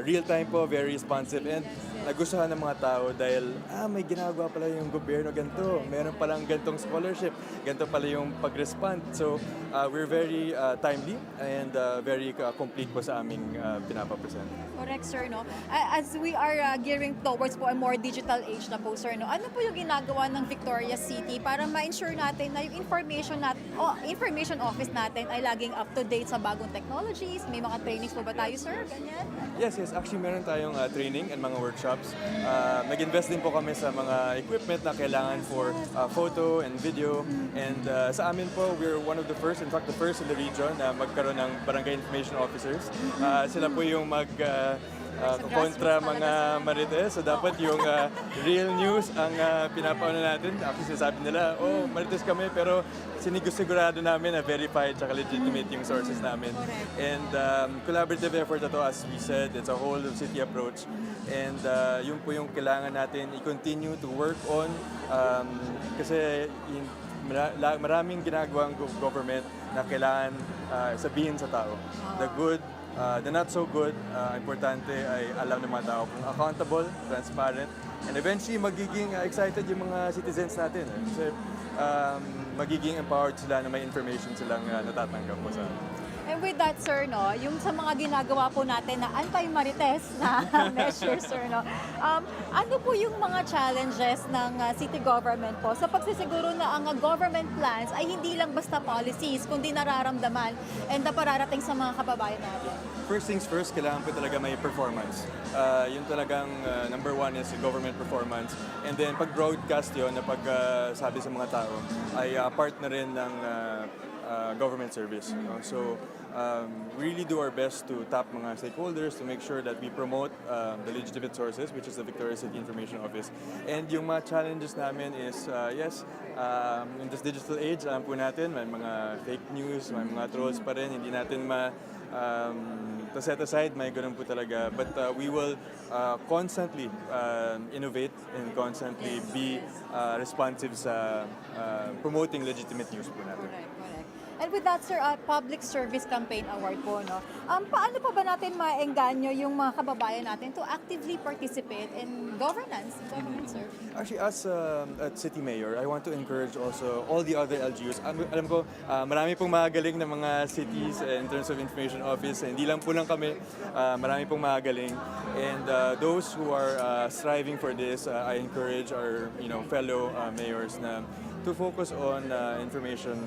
real-time po, very responsive, and nagustuhan ng mga tao dahil may ginagawa pala yung gobyerno ganito, meron palang gantong scholarship, ganito pala yung pag-respond. So we're very timely and very complete po sa aming pinapapresent. Correct, sir, no? As we are gearing towards po a more digital age na po, sir, no? Ano po yung ginagawa ng Victoria City para ma-ensure natin na yung information office natin ay laging up-to-date sa bagong technologies? May mga trainings po ba tayo, sir? Ganyan? Yes. Actually, meron tayong training and mga workshops. Nag-invest din po kami sa mga equipment na kailangan for photo and video. And sa amin po, we're one of the first, in fact, the first in the region na magkaroon ng barangay information officers. Sila po yung kontra mga marites. So dapat yung real news ang pinapauna natin. Actually, sinasabi nila, marites kami, pero sinisigurado namin na verified at legitimate yung sources namin. And collaborative effort ito, as we said, it's a whole of city approach. And yun po yung kailangan natin i-continue to work on kasi maraming ginagawang government na kailangan sabihin sa tao. The good, the not so good, importante ay alam ng mga tao kung accountable, transparent, and eventually magiging excited yung mga citizens natin. Kasi magiging empowered sila na may information silang natatanggap po sa And with that, sir, no, yung sa mga ginagawa po natin na anti-marites na measures, sir, no, ano po yung mga challenges ng city government po sa pagsisiguro na ang government plans ay hindi lang basta policies, kundi nararamdaman and napararating sa mga kababayan natin? First things first, kailangan po talaga may performance. Yun talagang number one is government performance. And then pag-broadcast yun, na pag-sabi sa mga tao, ay part na rin ng government service. No? So, we really do our best to tap mga stakeholders to make sure that we promote the legitimate sources, which is the Victoria City Information Office. And yung mga challenges namin is, yes, in this digital age, alam po natin, may mga fake news, may mga trolls pa rin, hindi natin to set aside, may ganun po talaga. But we will constantly innovate and constantly be responsive sa promoting legitimate news po natin. Correct. And with that, sir, Public Service Campaign Award po, no? Paano pa ba natin maengganyo yung mga kababayan natin to actively participate in governance, government service? Actually, as City Mayor, I want to encourage also all the other LGUs. Alam ko, marami pong magaling na mga cities in terms of information office. Hindi lang po lang kami, marami pong magaling. And those who are striving for this, I encourage our fellow mayors na to focus on information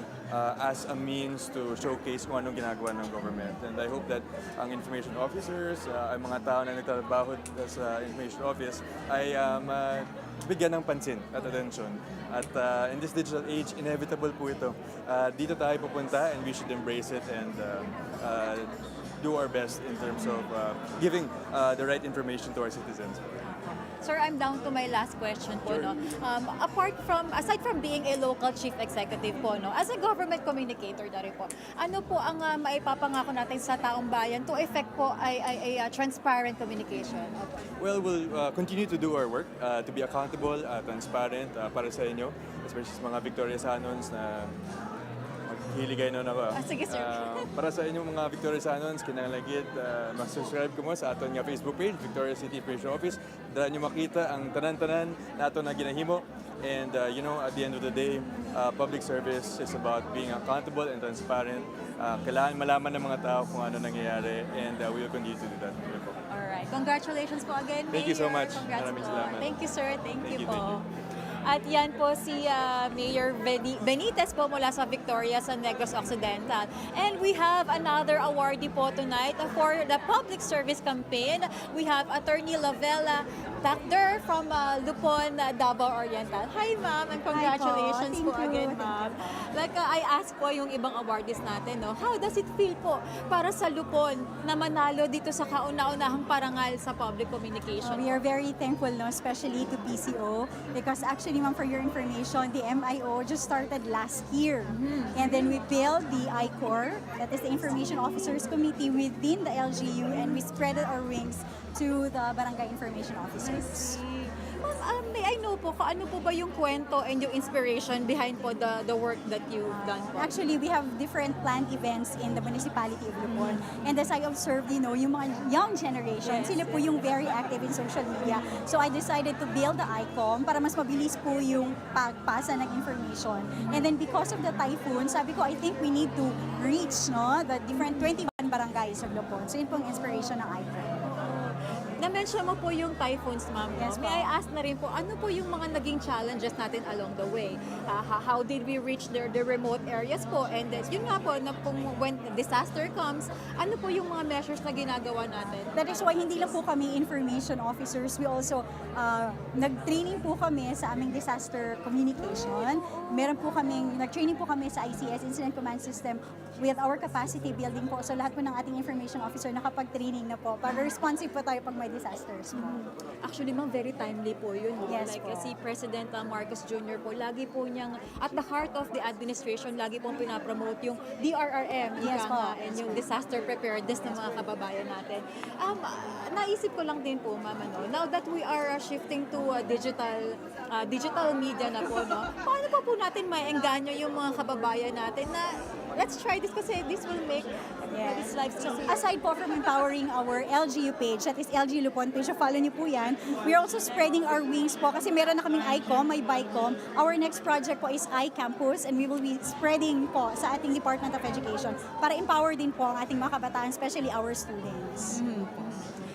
as a means to showcase kung anong ginagawa ng government. And I hope that ang information officers, ang mga tao na nagtatrabaho sa information office ay bigyan ng pansin at attention. At in this digital age, inevitable po ito. Dito tayo pupunta and we should embrace it and do our best in terms of giving the right information to our citizens. Sir, I'm down to my last question po, no. Aside from being a local chief executive po, no, as a government communicator na rin po, ano po ang maipapangako natin sa taong bayan to effect po ay transparent communication? Well, we'll continue to do our work, to be accountable, transparent para sa inyo, especially sa mga Victoriasanons na hiligay nun ako. Sige, sir. Para sa inyong mga Victoriasanons, kinalagid, mag-subscribe ko mo sa aton nga Facebook page, Victoria City Information Office. Dahil nyo makita ang tanan-tanan na ato na ginahimo. And at the end of the day, public service is about being accountable and transparent. Kailangan malaman ng mga tao kung ano nangyayari and we will continue to do that. Alright. Congratulations po again, Mayor. Thank you so much. Congrats Maraming po. salamat. Thank you, sir. Thank you po. Thank you. At yan po si Mayor Benitez po mula sa Victoria sa Negros Occidental. And we have another awardee po tonight for the public service campaign. We have Attorney Lavella Tacder from Lupon, Davao Oriental. Hi, ma'am, and congratulations po again, ma'am. Like I asked po yung ibang awardees natin, no, how does it feel po para sa Lupon na manalo dito sa kauna-unahang parangal sa public communication? We are very thankful, no, especially to PCO, because actually, ma'am, for your information, the MIO just started last year. And then we built the ICOR, that is the Information Officers Committee within the LGU, and we spread our wings to the Barangay Information Officers. Ma'am, may I know po, ano po ba yung kwento and yung inspiration behind po the work that you've done po? Actually, we have different planned events in the municipality of Lupon. And as I observed, yung mga young generation, sila po yung very active in social media. So I decided to build the ICOM para mas mabilis po yung pagpasa ng information. And then because of the typhoon, sabi ko, I think we need to reach the different 21 barangays of Lupon. So yun pong inspiration ng ICOM. Na-mention mo po yung typhoons, ma'am. Yes, May I ask na rin po, ano po yung mga naging challenges natin along the way? How did we reach the remote areas po? And yun nga po, when disaster comes, ano po yung mga measures na ginagawa natin? That is why hindi lang po kami information officers. We also, nag-training po kami sa aming disaster communication. Nag-training po kami sa ICS, Incident Command System, with our capacity building po. So lahat po ng ating information officer nakapag-training na po para responsive po tayo pag may disasters po. Actually, ma'am, very timely po yun. Yes like po. si President Marcos Jr. po, lagi po niyang, at the heart of the administration, lagi pong pinapromote yung DRRM, Yes po. and yung disaster preparedness ng mga kababayan natin. Naisip ko lang din po, ma'am, now that we are shifting to digital media na po, no, paano po natin maiengganyo yung mga kababayan natin na let's try this kasi this will make this life So, easier. aside po from empowering our LGU page, that is LG Lupon page, so follow niyo po yan. We are also spreading our wings po kasi meron na kaming ICOM, may BICOM. Our next project po is iCampus and we will be spreading po sa ating Department of Education para empower din po ang ating mga kabataan, especially our students.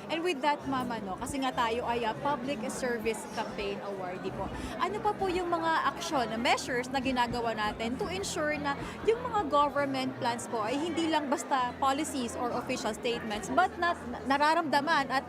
And with that, Mama, no, kasi nga tayo ay Public Service Campaign Awardee po. Ano pa po yung mga action, measures na ginagawa natin to ensure na yung mga government plans po ay hindi lang basta policies or official statements, but na nararamdaman at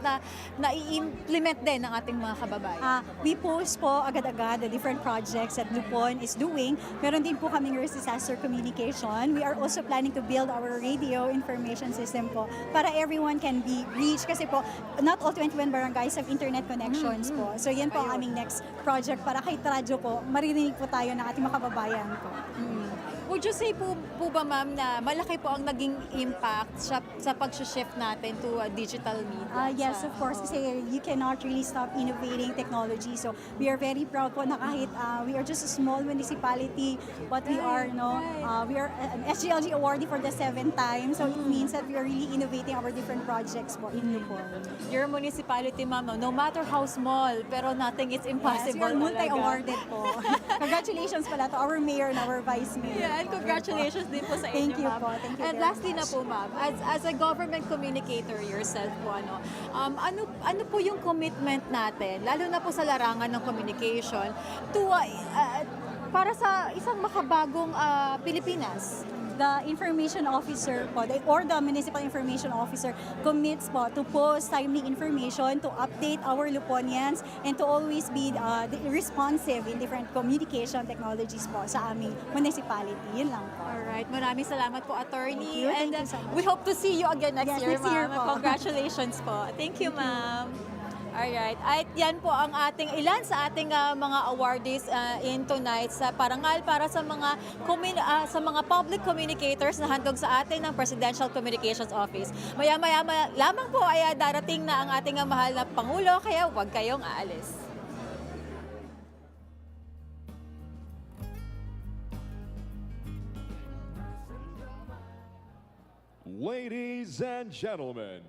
na-i-implement din ng ating mga kababayan? We post po agad-agad the different projects that Lupon is doing. Meron din po kaming disaster communication. We are also planning to build our radio information system po para everyone can be reached kasi po not all 21 barangays have internet connections po. So yan po ang aming next project para kahit radyo po, maririnig po tayo ng ating mga kababayan po. Would you say po ba, ma'am, na malaki po ang naging impact sa pag-shift natin to digital media? Yes, of course, kasi you cannot really stop innovating technology. So we are very proud po na kahit we are just a small municipality, but we are we are an SGLG awardee for the 7th time. So it means that we are really innovating our different projects po in Lupon. Your municipality, ma'am, no matter how small, pero nothing is impossible. Yes, we are multi-awarded po. Congratulations pala to our mayor and our vice mayor. Yeah, and congratulations din po sa inyo, Thank you ma'am. po. Thank you And very lastly much. na po, ma'am, as a government communicator yourself po, ano po yung commitment natin, lalo na po sa larangan ng communication, to para sa isang makabagong Pilipinas? The information officer po, or the municipal information officer commits po to post timely information, to update our Luponians, and to always be responsive in different communication technologies po sa aming municipality. Yun lang po. Alright, maraming salamat po, attorney. Thank you. And Thank you so much. we hope to see you again next Yes, year, next year ma'am. po. Congratulations po. Thank you, ma'am. Alright, at yan po ang ating ilan sa ating mga awardees in tonight sa Parangal para sa mga public communicators na handog sa atin ng Presidential Communications Office. Maya-maya lamang po ay darating na ang ating mahal na Pangulo, kaya huwag kayong aalis. Ladies and gentlemen,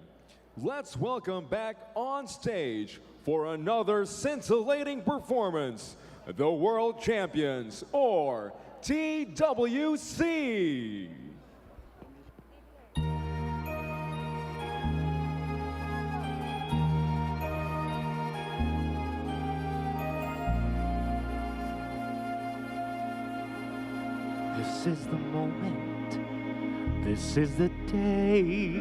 let's welcome back on stage for another scintillating performance, the World Champions, or TWC. This is the moment, this is the day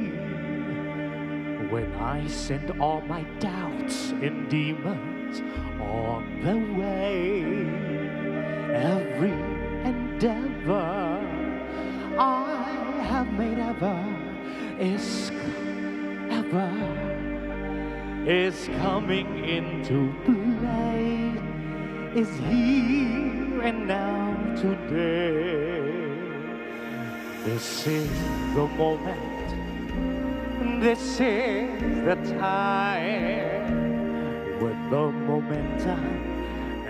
when I send all my doubts and demons on the way. Every endeavor I have made ever is coming into play, is here and now today. This is the moment, this is the time when the momentum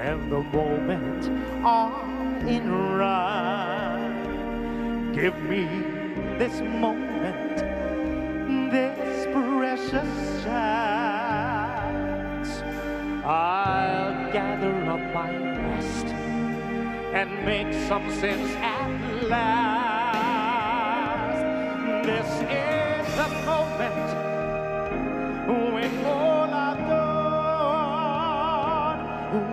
and the moment are in rhyme. Give me this moment, this precious chance. I'll gather up my rest and make some sense at last. This is the moment when all are done,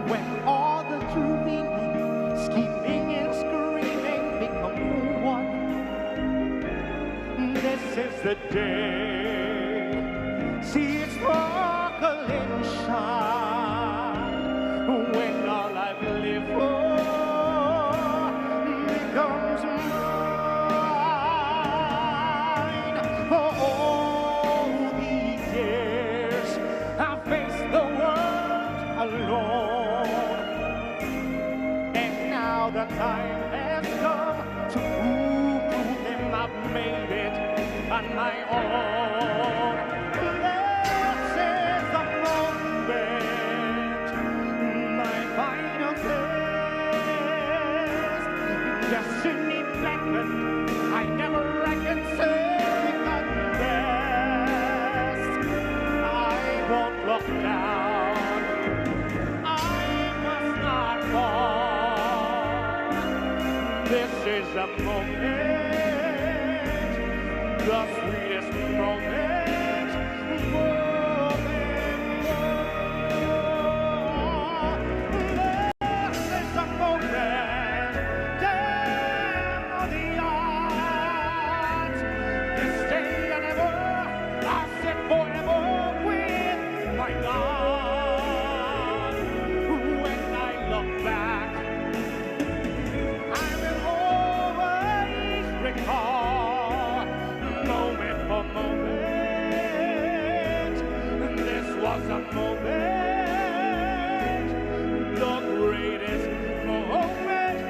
when all the dreaming, scheming and screaming become one. This is the day, see it sparkle and shine, when all I've lived for becomes mine. For all these years I faced the world alone, and now the time has come to prove to them I've made it on my own. This is the moment, my final test. Destiny beckoned, a moment, the sweetest moment, more than more. This is a moment, down the odds. This day and ever, I said forever with my God. When I look back, I will always recall, moment for moment, this was a moment, the greatest moment,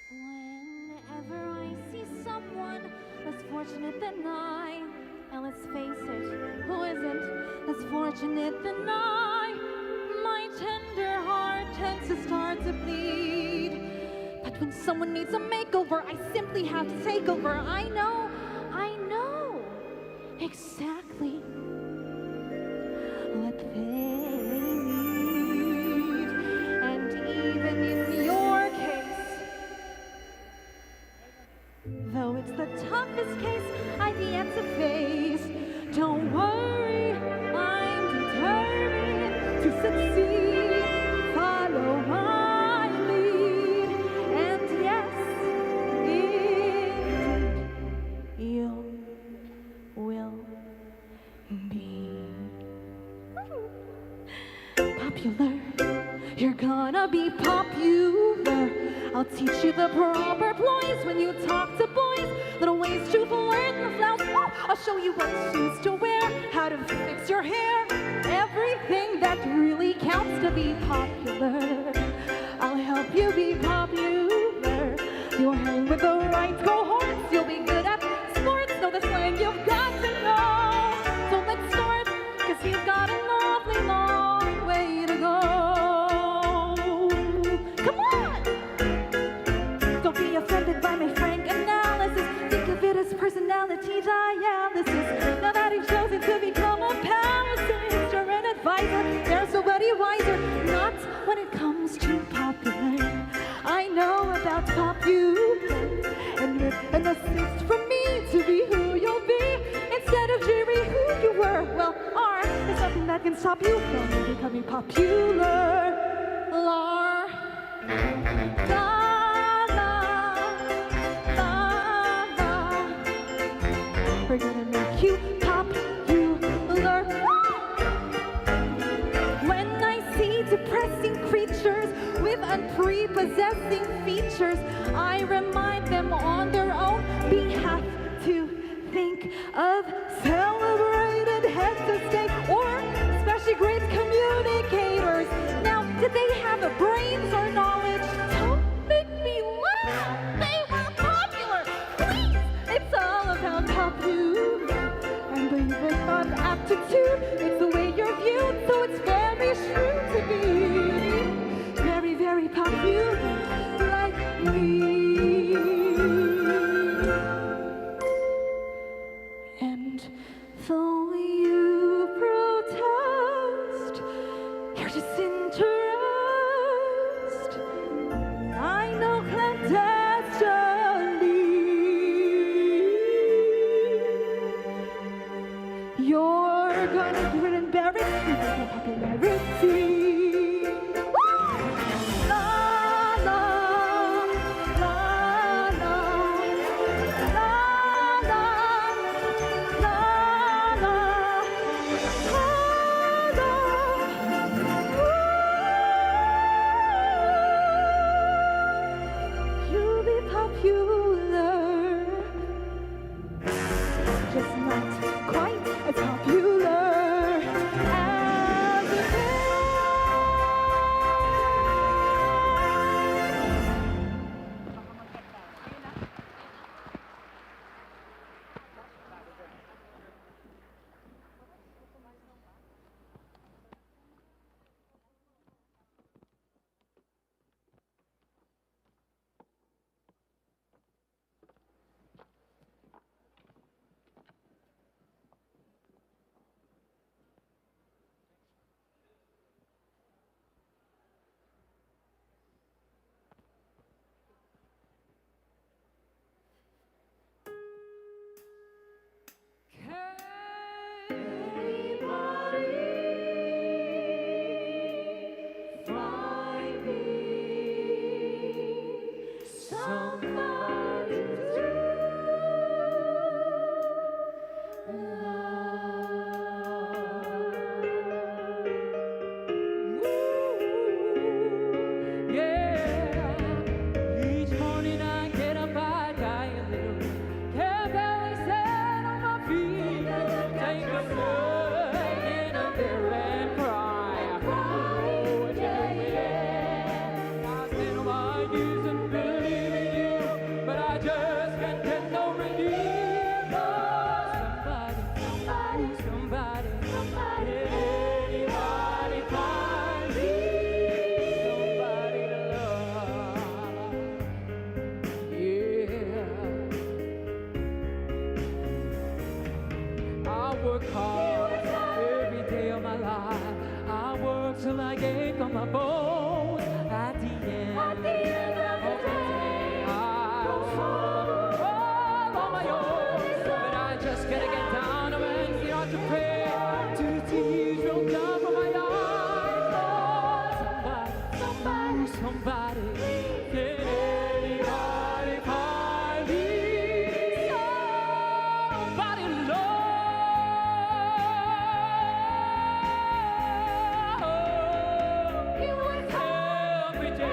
Whenever I see someone less fortunate than I, and let's face it, who isn't less fortunate than I? My tender heart tends to start to bleed. But when someone needs a makeover, I simply have to take over. I know exactly what they need. And even in your case, though it's the toughest case I've yet to face, don't worry, I'm determined to succeed. Follow my lead, and yes, indeed, you will be popular. You're gonna be popular. I'll teach you the proper ploys when you talk to boys. Little ways to flirt and flout. I'll show you what shoes to wear, how to fix your hair. Everything that really counts to be popular. I'll help you be popular. You'll hang with the right cohorts. You'll be good at sports. Know the slang you've got to know. So let's start, 'cause you've got an awfully long way to go. Come on! Don't be offended by my frank analysis. Think of it as personality dialysis. Now that you've chosen to become a palisade, you're an advisor, there's nobody wiser. Not when it comes to popular. I know about popular, and with an assist from me to be who you'll be, instead of Jerry who you were. Well, R is nothing that can stop you from becoming popular. Lar. Da, la, la, la. We're gonna make you popular. When I see depressing creatures with unprepossessing features, I remind them on their own behalf to think of celebrated heads of state or especially great communicators. Now, did they have the brains or knowledge? Don't make me laugh. They were popular. Please, it's all about popular. And they've got aptitude. It's the way you're viewed, so it's very shrewd to be very, very popular like me. And though you protest your disinterest, I know clandestinely you're gonna be embarrassed because of popularity. La la la la la la la la you'll be popular, just not quite as popular as a click on my bones at the end of the day. I was all on my own, but I just gotta get down on Wednesday out to pray to the cathedral down for my life. Somebody, somebody, can anybody find me? Somebody love. You wake up every day.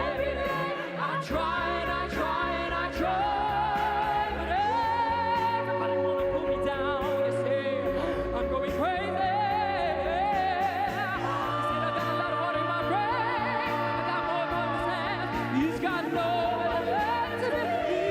I try and I try and I try, but everybody wanna pull me down. You say I'm going crazy. You say I got a lot of water in my brain. I got more problems than he's got nowhere left to be.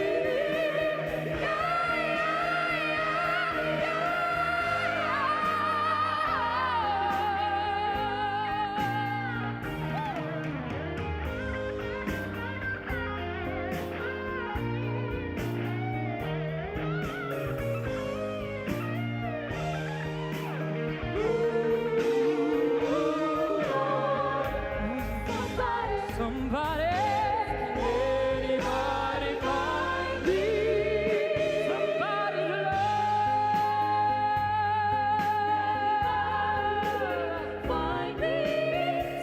Somebody, anybody find me? Somebody to love. Find me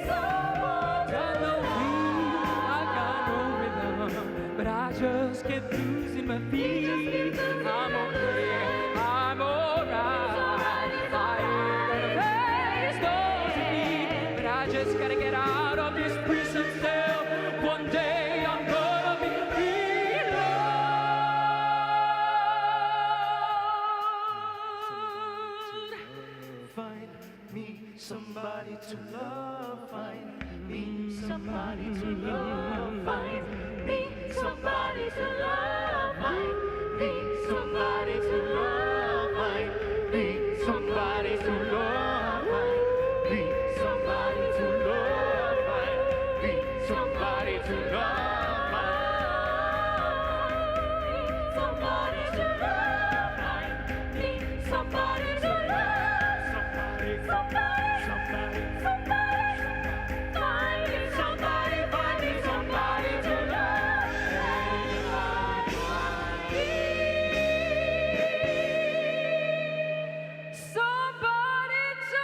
someone. Got no beat, I got no rhythm, but I just keep losing my feet. I'm okay, I'm alright. I ain't gonna face those defeat, but I just gotta get out of this prison cell. One day I'm gonna be reloaded. Find me somebody to love. Find me somebody to love. Find me somebody to love. Find me somebody to love. Find me somebody to love. Find me somebody to love. Find me somebody to love. Somebody to love. Find me somebody to love. Somebody, somebody, somebody, somebody. Find me somebody, find me somebody to love. Somebody to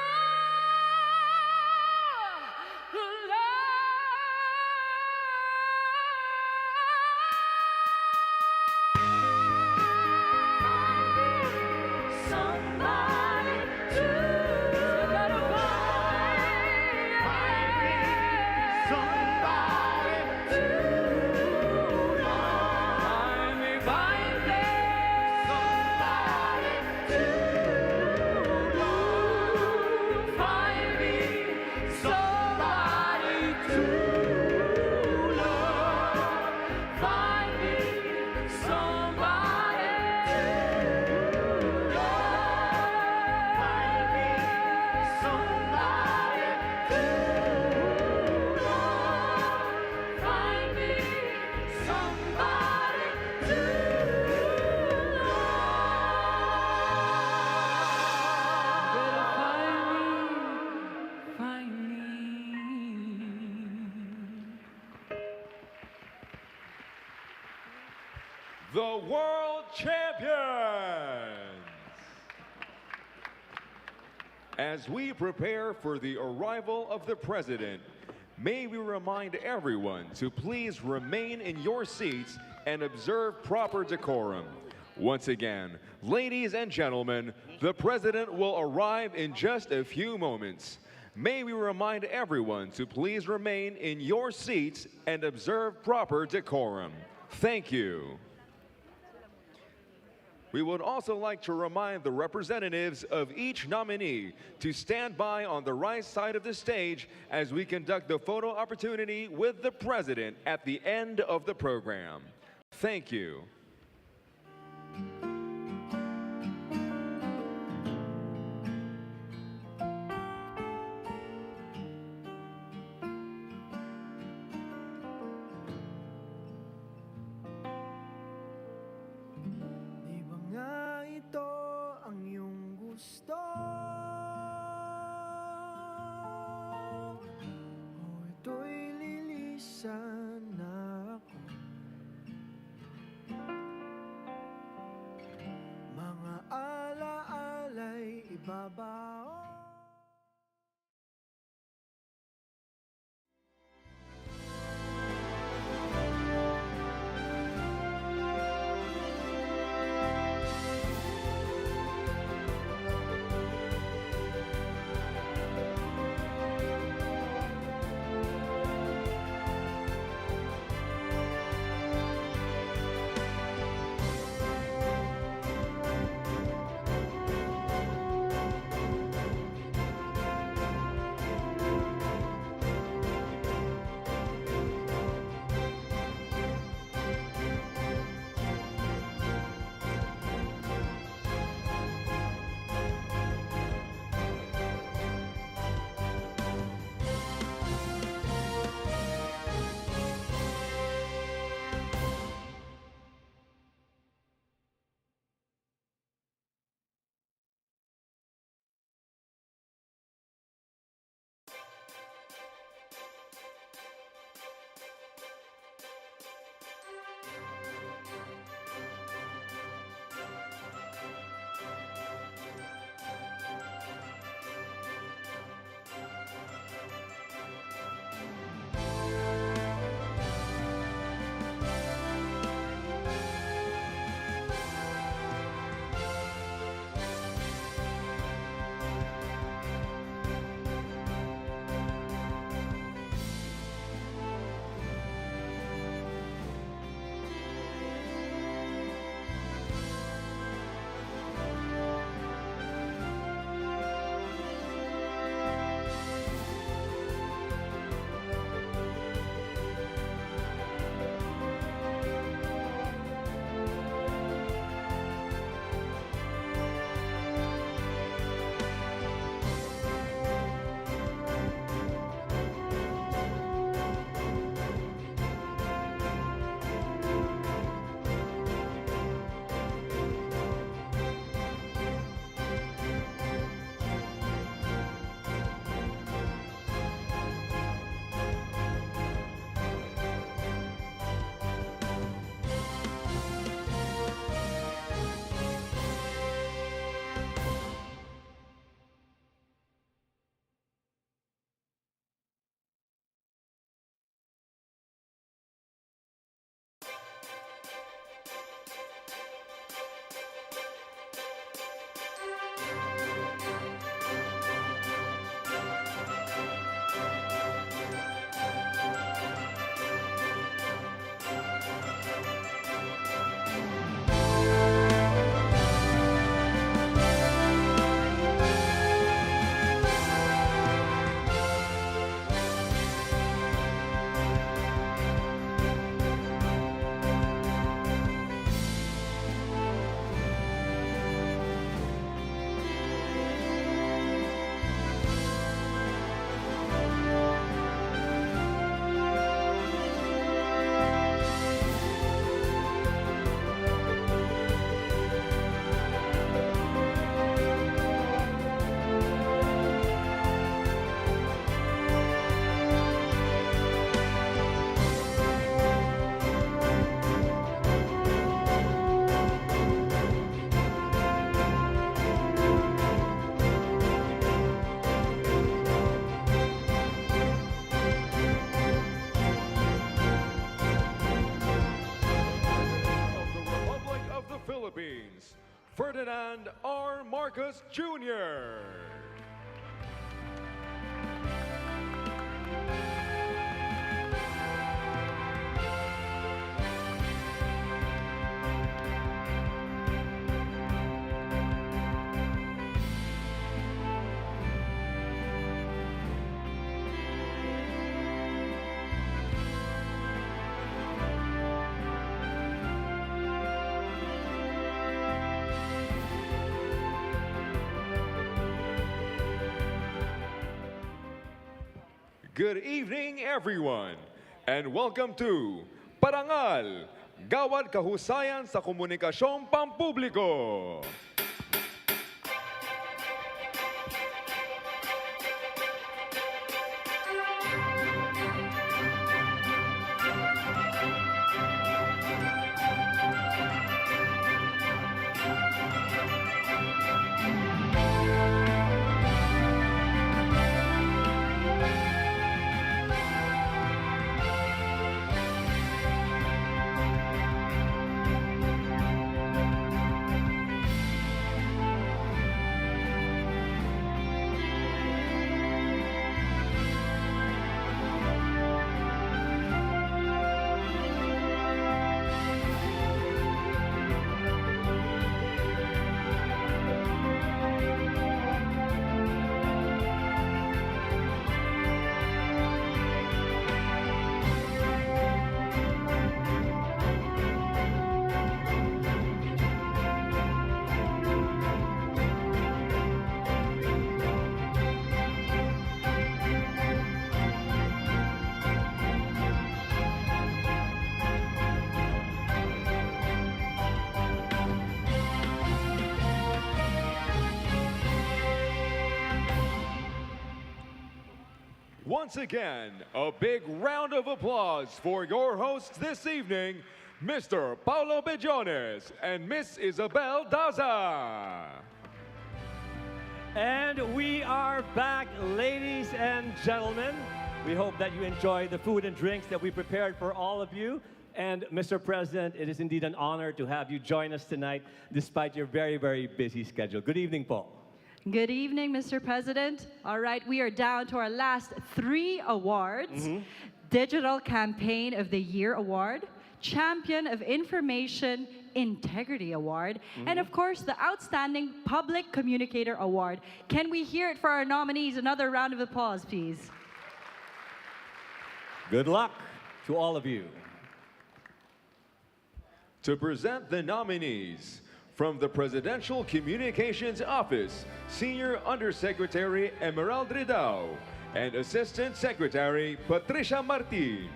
somebody to the world champions. As we prepare for the arrival of the president, may we remind everyone to please remain in your seats and observe proper decorum. Once again, ladies and gentlemen, the president will arrive in just a few moments. May we remind everyone to please remain in your seats and observe proper decorum. Thank you. We would also like to remind the representatives of each nominee to stand by on the right side of the stage as we conduct the photo opportunity with the president at the end of the program. Thank you. Ferdinand R. Marcos Jr. Good evening, everyone, and welcome to Parangal, Gawad Kahusayan sa Komunikasyong Pampubliko. Once again, a big round of applause for your hosts this evening, Mr. Paulo Bejones and Miss Isabel Daza. And we are back, ladies and gentlemen. We hope that you enjoy the food and drinks that we prepared for all of you. And Mr. President, it is indeed an honor to have you join us tonight despite your very, very busy schedule. Good evening, Paul. Good evening, Mr. President. All right, we are down to our last 3 awards. Digital Campaign of the Year Award, Champion of Information Integrity Award, and of course, the Outstanding Public Communicator Award. Can we hear it for our nominees? Another round of applause, please. Good luck to all of you. To present the nominees, from the Presidential Communications Office, Senior Undersecretary Emerald Ridao and Assistant Secretary Patricia Martin.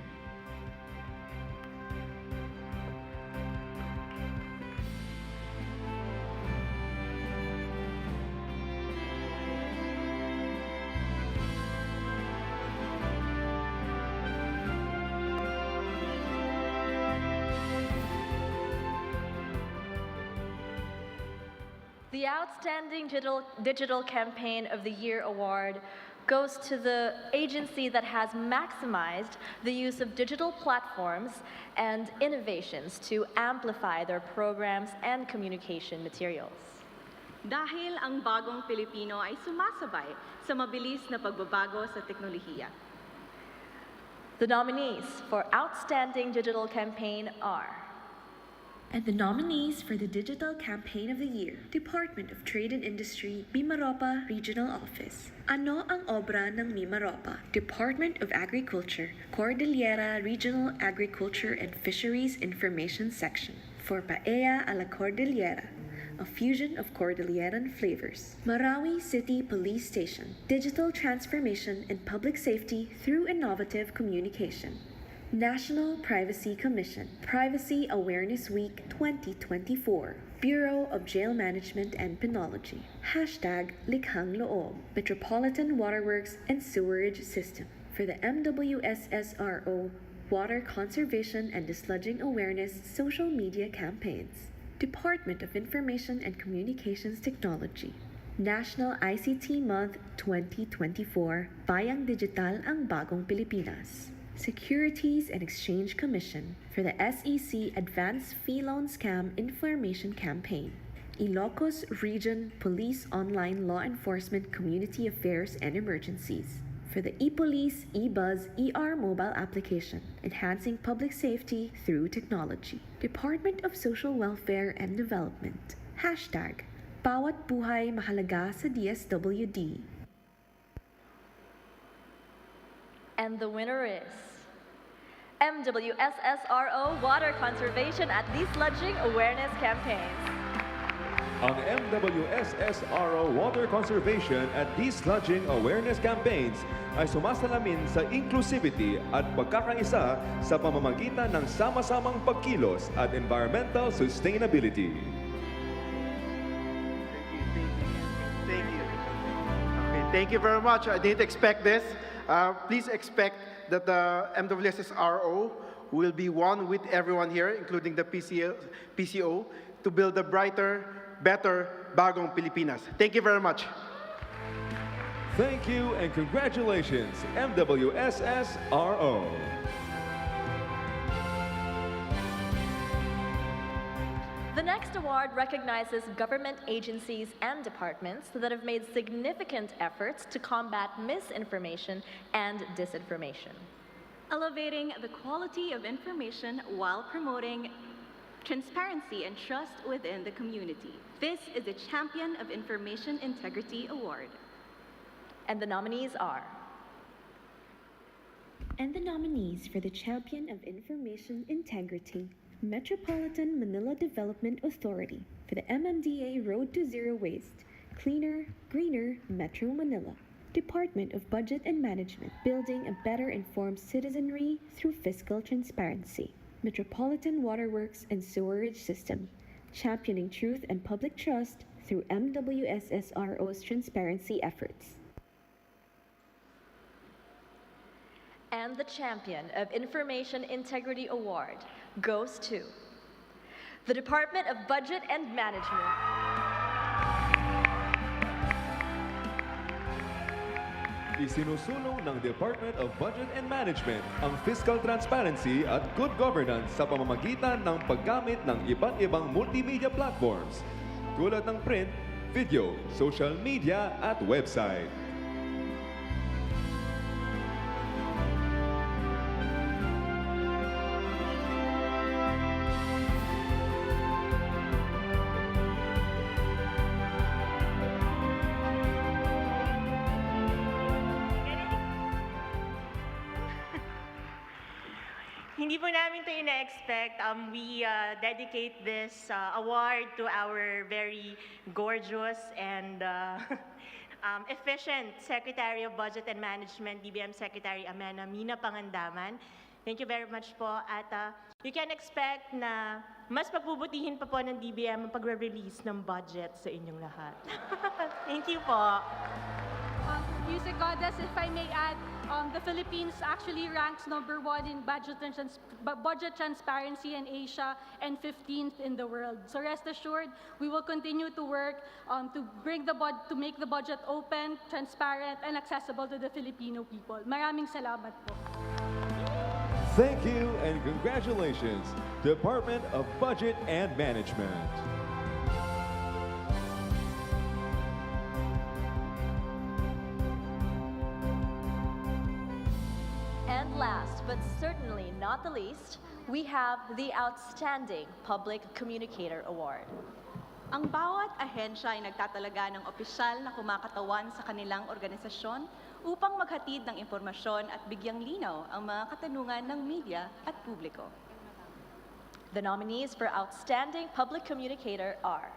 The Outstanding Digital Campaign of the Year Award goes to the agency that has maximized the use of digital platforms and innovations to amplify their programs and communication materials. Dahil ang Bagong Pilipino ay sumasabay sa mabilis na pagbabago sa teknolohiya. The nominees for Outstanding Digital Campaign are And the nominees for the Digital Campaign of the Year, Department of Trade and Industry, Mimaropa Regional Office. Ano ang obra ng Mimaropa? Department of Agriculture, Cordillera Regional Agriculture and Fisheries Information Section. For Paella a la Cordillera, a fusion of Cordilleran flavors. Marawi City Police Station, Digital Transformation and Public Safety through Innovative Communication. National Privacy Commission, Privacy Awareness Week 2024, Bureau of Jail Management and Penology, Hashtag Likhang Loob, Metropolitan Waterworks and Sewerage System, for the MWSSRO, Water Conservation and Desludging Awareness Social Media Campaigns, Department of Information and Communications Technology, National ICT Month 2024, Bayang Digital ang Bagong Pilipinas. Securities and Exchange Commission for the SEC Advanced Fee Loan Scam Information Campaign. Ilocos Region Police Online Law Enforcement Community Affairs and Emergencies. For the ePolice, eBuzz, ER mobile application, enhancing public safety through technology. Department of Social Welfare and Development. Hashtag, Bawat Buhay Mahalaga sa DSWD. And the winner is MWSSRO Water Conservation at Desludging Awareness Campaigns. Ang MWSSRO Water Conservation at Desludging Awareness Campaigns ay sumasalamin sa inclusivity at pagkakaisa sa pamamagitan ng sama-samang pagkilos at environmental sustainability. Thank you. Okay, thank you very much. I didn't expect this. Please expect that the MWSSRO will be one with everyone here, including the PCO, to build a brighter, better Bagong Pilipinas. Thank you very much. Thank you and congratulations, MWSSRO. The next award recognizes government agencies and departments that have made significant efforts to combat misinformation and disinformation. Elevating the quality of information while promoting transparency and trust within the community. This is the Champion of Information Integrity Award. And the nominees are And the nominees for the Champion of Information Integrity, Metropolitan Manila Development Authority for the MMDA Road to Zero Waste, Cleaner, Greener Metro Manila. Department of Budget and Management, building a better informed citizenry through fiscal transparency. Metropolitan Waterworks and Sewerage System, championing truth and public trust through MWSSRO's transparency efforts. And the Champion of Information Integrity Award goes to the Department of Budget and Management. Isinusulong ng Department of Budget and Management ang fiscal transparency at good governance sa pamamagitan ng paggamit ng iba't ibang multimedia platforms tulad ng print, video, social media at website. Hindi po namin ito ina-expect. We dedicate this award to our very gorgeous and efficient Secretary of Budget and Management, DBM Secretary Amena Mina Pangandaman. Thank you very much po. At you can expect na mas pagbubutihin pa po ng DBM ang pagre-release ng budget sa inyong lahat. Thank you po. Music Goddess, if I may add, the Philippines actually ranks #1 in budget transparency in Asia and 15th in the world. So rest assured, we will continue to work to make the budget open, transparent, and accessible to the Filipino people. Maraming salamat po. Thank you and congratulations, Department of Budget and Management. And last, but certainly not the least, we have the Outstanding Public Communicator Award. Ang bawat ahensya ay nagtatalaga ng opisyal na kumakatawan sa kanilang organisasyon upang maghatid ng impormasyon at bigyang linaw ang mga katanungan ng media at publiko. The nominees for Outstanding Public Communicator are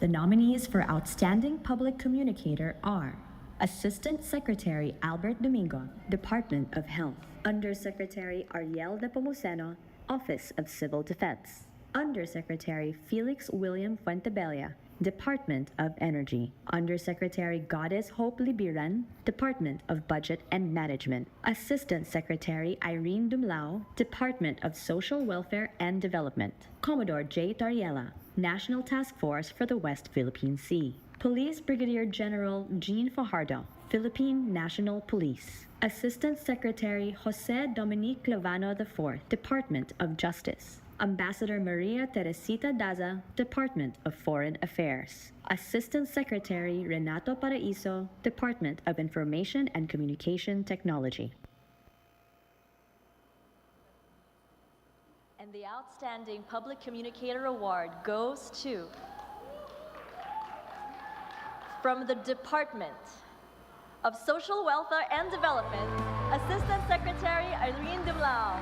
The nominees for Outstanding Public Communicator are Assistant Secretary Albert Domingo, Department of Health. Undersecretary Ariel Nepomuceno, Office of Civil Defense. Undersecretary Felix William Fuentebella, Department of Energy. Undersecretary Goddess Hope Libiran, Department of Budget and Management. Assistant Secretary Irene Dumlao, Department of Social Welfare and Development. Commodore J. Tariela, National Task Force for the West Philippine Sea. Police Brigadier General Jean Fajardo, Philippine National Police. Assistant Secretary Jose Dominique Clavano IV, Department of Justice. Ambassador Maria Teresita Daza, Department of Foreign Affairs. Assistant Secretary Renato Paraiso, Department of Information and Communication Technology. And the Outstanding Public Communicator Award goes to, from the Department of Social Welfare and Development, Assistant Secretary Irene Dumlao.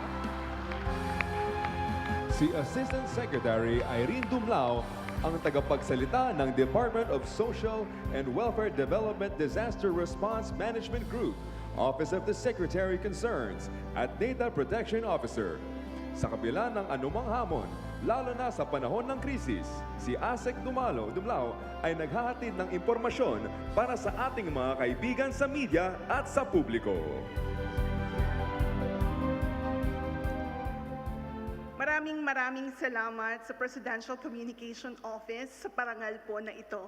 Si Assistant Secretary Irene Dumlao ang tagapagsalita ng Department of Social and Welfare Development Disaster Response Management Group, Office of the Secretary Concerns at Data Protection Officer. Sa kabila ng anumang hamon, lalo na sa panahon ng krisis, si ASEC Dumlao ay naghahatid ng impormasyon para sa ating mga kaibigan sa media at sa publiko. Maraming salamat sa Presidential Communication Office sa parangal po na ito.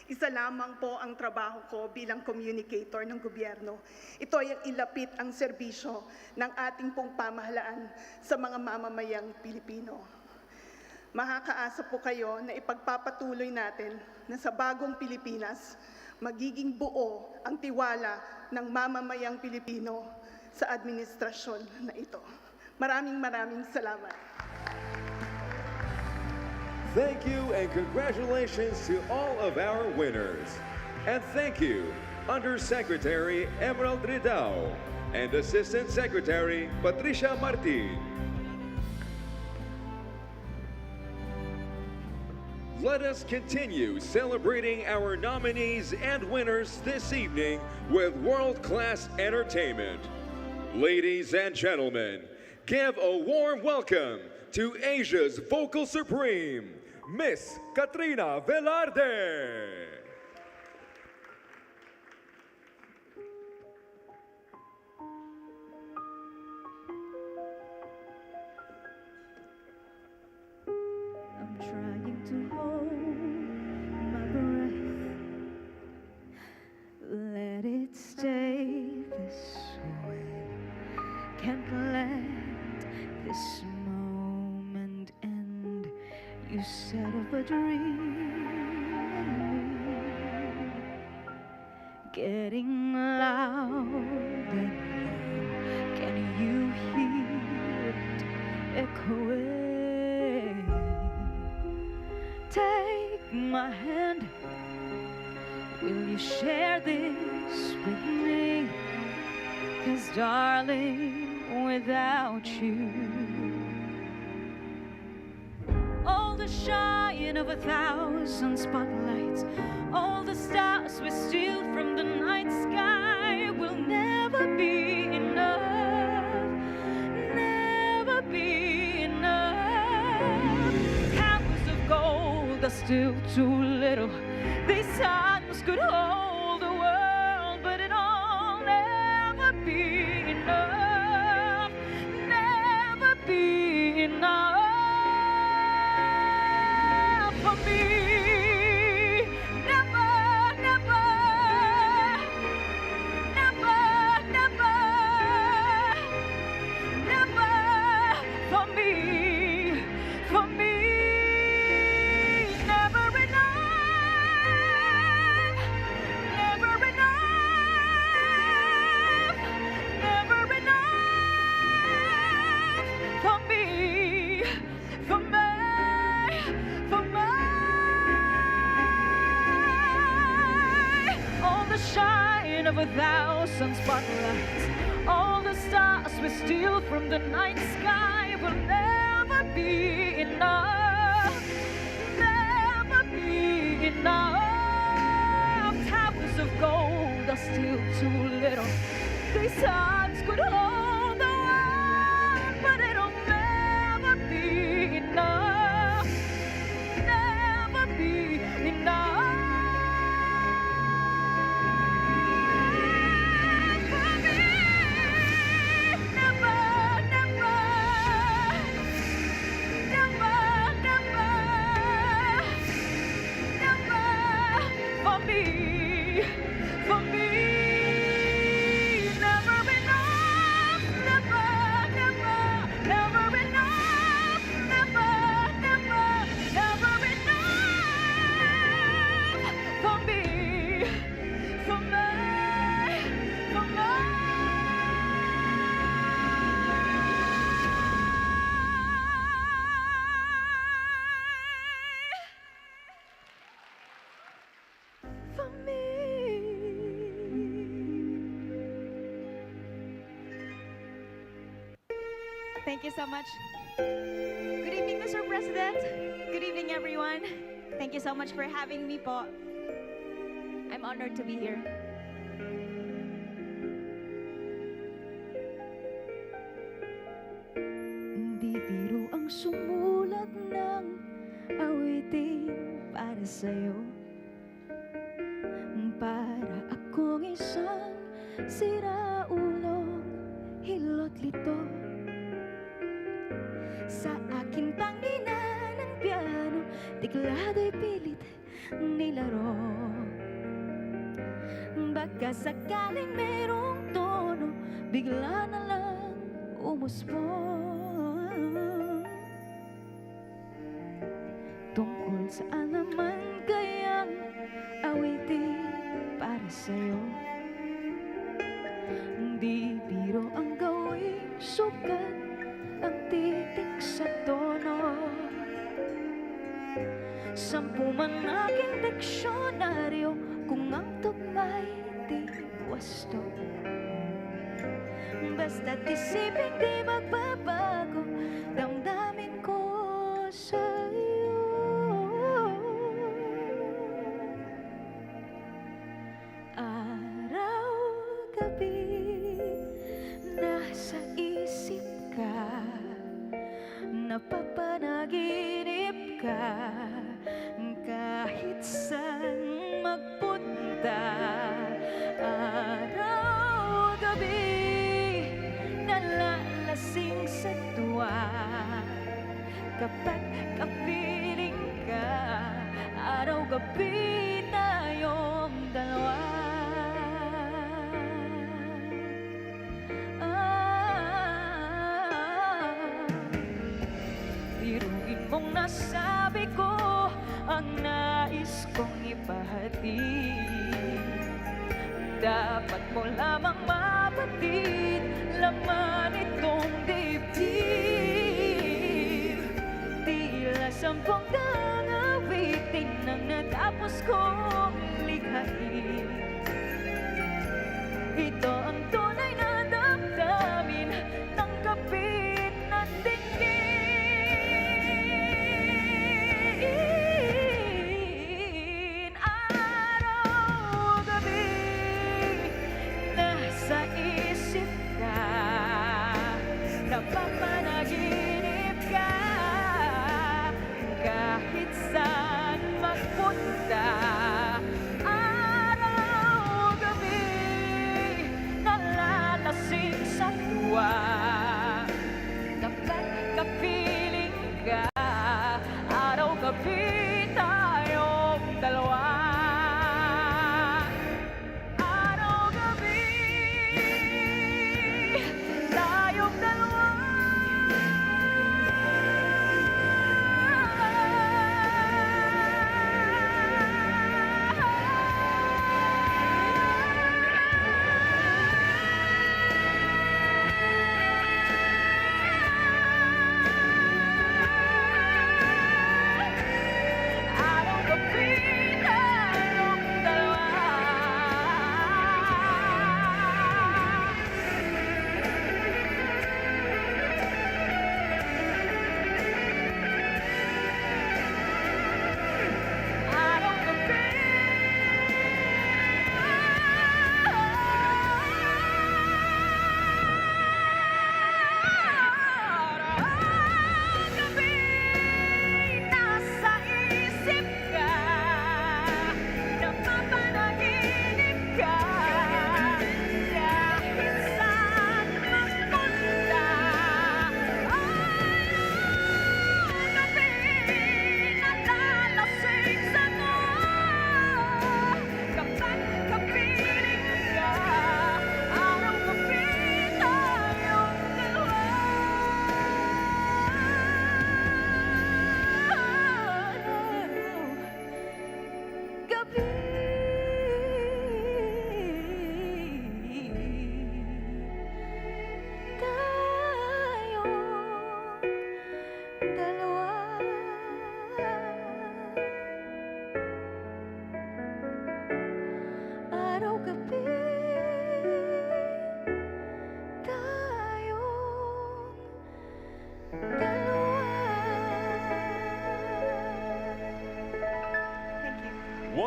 Isa lamang po ang trabaho ko bilang communicator ng gobyerno. Ito ay ilapit ang serbisyo ng ating pong pamahalaan sa mga mamamayang Pilipino. Makakaasa po kayo na ipagpapatuloy natin na sa Bagong Pilipinas, magiging buo ang tiwala ng mamamayang Pilipino sa administrasyon na ito. Maraming salamat. Thank you and congratulations to all of our winners. And thank you, Undersecretary Emerald Ridao and Assistant Secretary Patricia Martin. Let us continue celebrating our nominees and winners this evening with world-class entertainment. Ladies and gentlemen, give a warm welcome to Asia's Vocal Supreme, Miss Katrina Velarde. I'm trying to hold my breath. Let it stay this way. Can't let this moment end. You set up a dream in me, getting louder now. Can you hear it echoing? Take my hand. Will you share this with me? 'Cause darling, without you, all the shine of 1,000 spotlights, all the stars we steal from the night sky will never be enough, never be enough. Towers of gold are still too little. These suns could hold the world, but it'll never be enough, never be enough. Of 1,000 spotlights, all the stars we steal from the night sky will never be enough, never be enough. Towers of gold are still too little. These suns could hold the world, but it'll never be enough, never be enough. For me, never enough. Thank you so much. Good evening, Mr. President. Good evening, everyone. Thank you so much for having me po. I'm honored to be here. Di biro ang sumulat ng awitin para sa'yo. Para akong isang siraulong hilot lito. Sa akin pangina ng piano, tiklado'y pilit nilaro. Baka sakaling merong tono, bigla na lang umusbong. Tungkol saan naman kayang awitin para sa'yo? Di biro ang gawing sukat, ang titik sa tono. 10 man aking diksyonaryo, kung ang tugma'y di wasto. Basta't isipin di magbabago, damdamin ko sa'yo. Araw, gabi, nasa isip ka, napapanaginip ka, kahit saan magpunta. Araw, gabi, nalalasing sa tuwa, kapag kapiling ka, araw, gabi, tayong dalawa. Biruin mong nasabi ko ang nais kong ipahatid. Dapat mo lamang mapatid, laman itong dibdib. Tila 10 awitin nang natapos kong likhain. Ito ang tunay na damdamin ng kapit na tingin. Araw, gabi, nasa isip ka, napapanaginip ka, kahit saan magpunta. Araw, gabi, nalalasing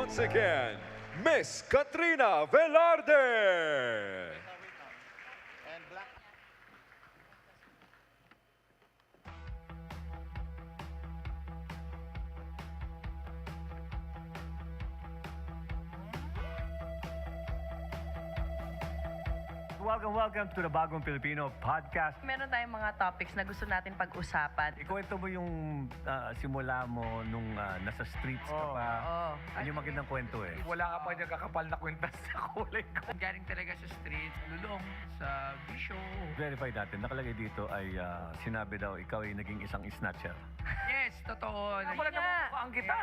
once again, Miss Katrina Velarde. Welcome to the Bagong Pilipino podcast. Meron tayong mga topics na gusto natin pag-usapan. Ikwento mo yung simula mo nung nasa streets ka pa. Ano yung magandang kwento eh? Wala ka pa niya kakapal na kwenta sa kulay ko. Galing talaga sa streets, lulong, sa bisyo. Verify natin, nakalagay dito ay sinabi daw ikaw ay naging isang snatcher. Yes, totoo. Ako na Ang kita.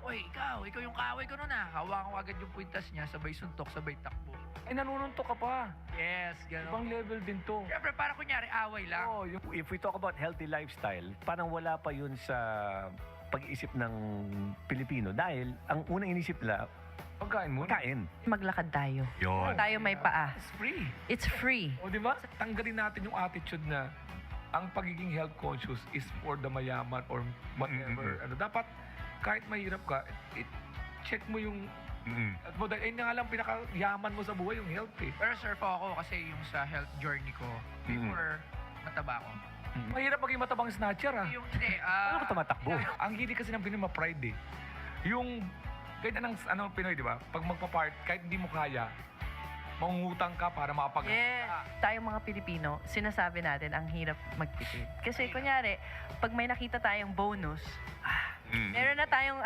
Oy, ikaw yung kaaway ko nun ah. Hawakan ko agad yung kwintas niya, sabay suntok, sabay takbo. Eh, nanununtok ka pa. Yes, gano'n. Ibang level din to. Siyempre, parang kunyari, away lang. If we talk about healthy lifestyle, parang wala pa yun sa pag-iisip ng Pilipino. Dahil ang unang inisip nila, pagkain mo. Pagkain. Maglakad tayo. Yun. Tayo may paa. It's free. It's free. O, di ba? Tanggalin natin yung attitude na ang pagiging health conscious is for the mayaman or whatever. Ano, dapat, kahit mahirap ka, check mo yung at mo dahil nga lang pinakayaman mo sa buhay yung health eh. Pero sir po ako kasi yung sa health journey ko, before mataba ako. Mahirap maging matabang snatcher ah. Yung hindi, Paano ka tumatakbo? Ang hindi kasi ng Pinoy ma-pride eh. Yung, kahit anong Pinoy di ba? Pag magpa-part, kahit hindi mo kaya, mangungutang ka para makapag... Tayong mga Pilipino, sinasabi natin ang hirap magtipid. Kasi kunyari, pag may nakita tayong bonus, meron na tayong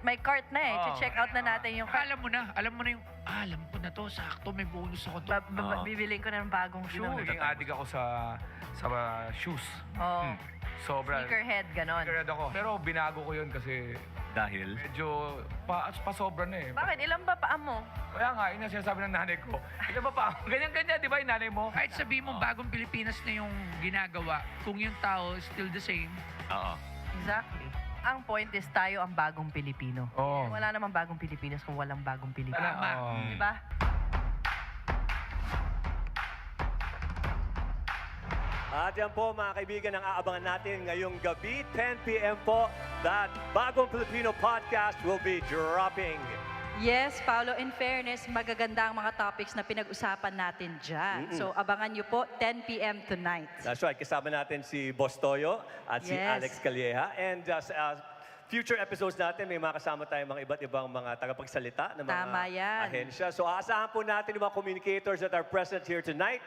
may cart na eh. Check out na natin yung cart. Alam mo na yung, alam ko na to, sakto, may bonus ako to. Bibiling ko na ng bagong shoes. Naging addict ako sa shoes. Sobra. Sneakerhead, ganon. Sneakerhead ako. Pero binago ko yun kasi dahil medyo pa-sobra na eh. Bakit? Ilan ba paa mo? Kaya nga, yun ang sinasabi ng nanay ko. Ilan ba paa mo? Ganyan-ganyan, di ba yung nanay mo? Kahit sabihin mo, Bagong Pilipinas na yung ginagawa, kung yung tao is still the same. Exactly. Ang point is tayo ang bagong Pilipino. Wala namang bagong Pilipinas kung walang bagong Pilipino. Tama. Di ba? At yan po mga kaibigan ang aabangan natin ngayong gabi, 10 p.m. po, that Bagong Filipino podcast will be dropping. Yes, Paolo, in fairness, magaganda ang mga topics na pinag-usapan natin dyan. So, abangan nyo po, 10 p.m. tonight. That's right. Kasama natin si Boss Toyo at si Alex Calleja. And future episodes natin, may mga kasama tayong mga iba't ibang mga tagapagsalita ng mga ahensya. So, aasahan po natin yung mga communicators that are present here tonight.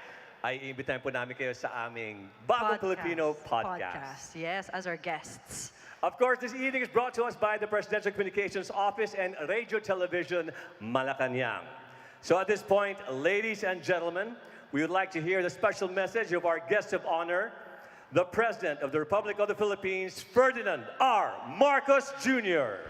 Ay iimbitahin po namin kayo sa aming Bagong Filipino podcast. Yes, as our guests. Of course, this evening is brought to us by the Presidential Communications Office and Radio Television Malacanang. So at this point, ladies and gentlemen, we would like to hear the special message of our guest of honor, the President of the Republic of the Philippines, Ferdinand R. Marcos Jr.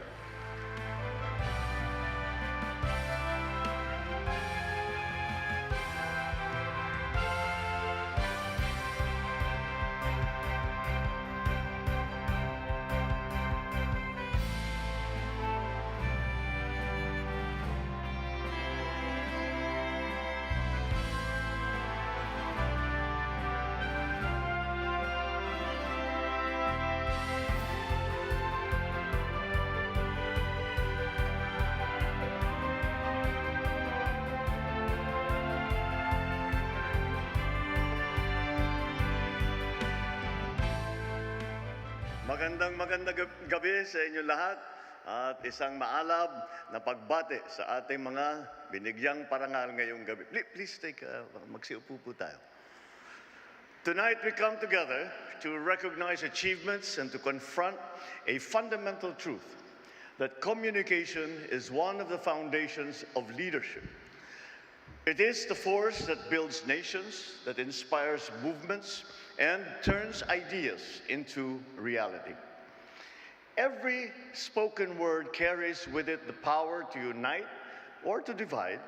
Magandang gabi sa inyo lahat at isang maalab na pagbati sa ating mga binigyang parangal ngayong gabi. Please magsiupo po tayo. Tonight we come together to recognize achievements and to confront a fundamental truth that communication is one of the foundations of leadership. It is the force that builds nations, that inspires movements, and turns ideas into reality. Every spoken word carries with it the power to unite or to divide,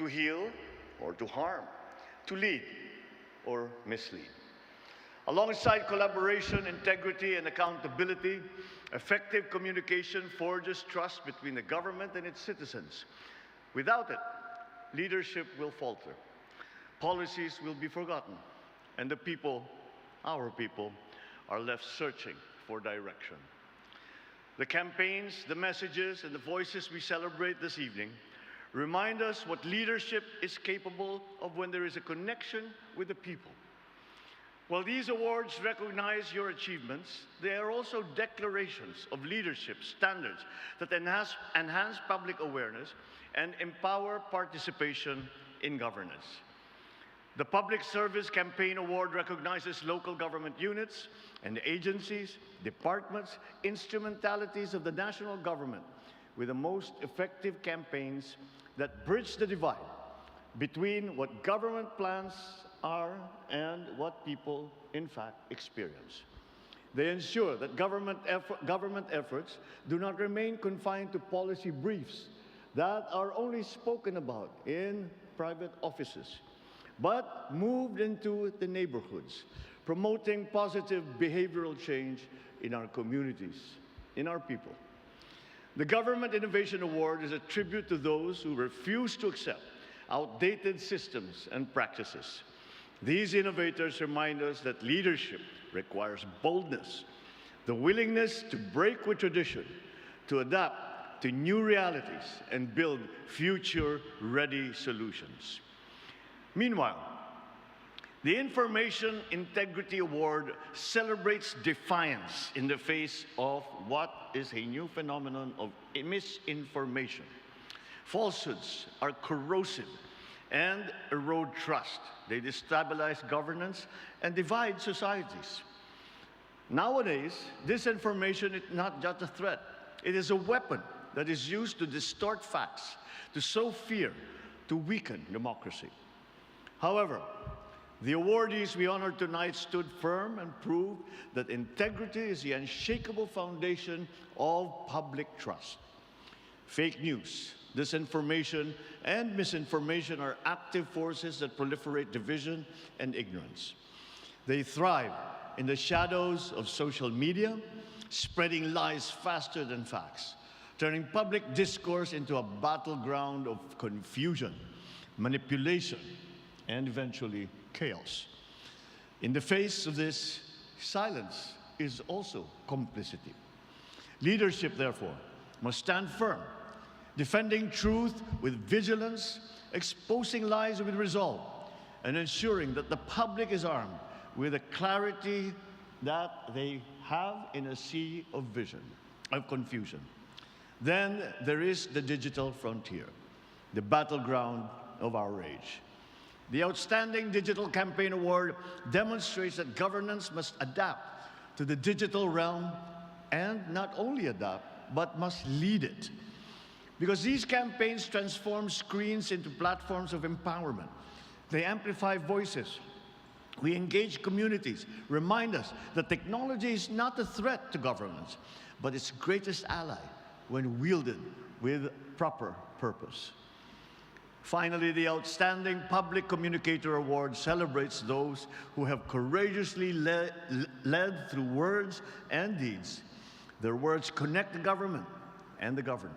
to heal or to harm, to lead or mislead. Alongside collaboration, integrity, and accountability, effective communication forges trust between the government and its citizens. Without it, leadership will falter, policies will be forgotten, and the people, our people, are left searching for direction. The campaigns, the messages, and the voices we celebrate this evening remind us what leadership is capable of when there is a connection with the people. While these awards recognize your achievements, they are also declarations of leadership standards that enhance public awareness and empower participation in governance. The Public Service Campaign Award recognizes local government units and agencies, departments, instrumentalities of the national government with the most effective campaigns that bridge the divide between what government plans are and what people in fact experience. They ensure that government efforts do not remain confined to policy briefs that are only spoken about in private offices, but moved into the neighborhoods, promoting positive behavioral change in our communities, in our people. The Government Innovation Award is a tribute to those who refuse to accept outdated systems and practices. These innovators remind us that leadership requires boldness, the willingness to break with tradition, to adapt to new realities, and build future-ready solutions. Meanwhile, the Information Integrity Award celebrates defiance in the face of what is a new phenomenon of misinformation. Falsehoods are corrosive and erode trust. They destabilize governance and divide societies. Nowadays, disinformation is not just a threat. It is a weapon that is used to distort facts, to sow fear, to weaken democracy. However, the awardees we honor tonight stood firm and proved that integrity is the unshakable foundation of public trust. Fake news, disinformation, and misinformation are active forces that proliferate division and ignorance. They thrive in the shadows of social media, spreading lies faster than facts, turning public discourse into a battleground of confusion, manipulation, and eventually chaos. In the face of this, silence is also complicity. Leadership, therefore, must stand firm, defending truth with vigilance, exposing lies with resolve, and ensuring that the public is armed with the clarity that they have in a sea of confusion. Then there is the digital frontier, the battleground of our age. The Outstanding Digital Campaign Award demonstrates that governance must adapt to the digital realm, and not only adapt, but must lead it. Because these campaigns transform screens into platforms of empowerment. They amplify voices. We engage communities, remind us that technology is not a threat to governance, but its greatest ally when wielded with proper purpose. Finally, the Outstanding Public Communicator Award celebrates those who have courageously led through words and deeds. Their words connect the government and the governed,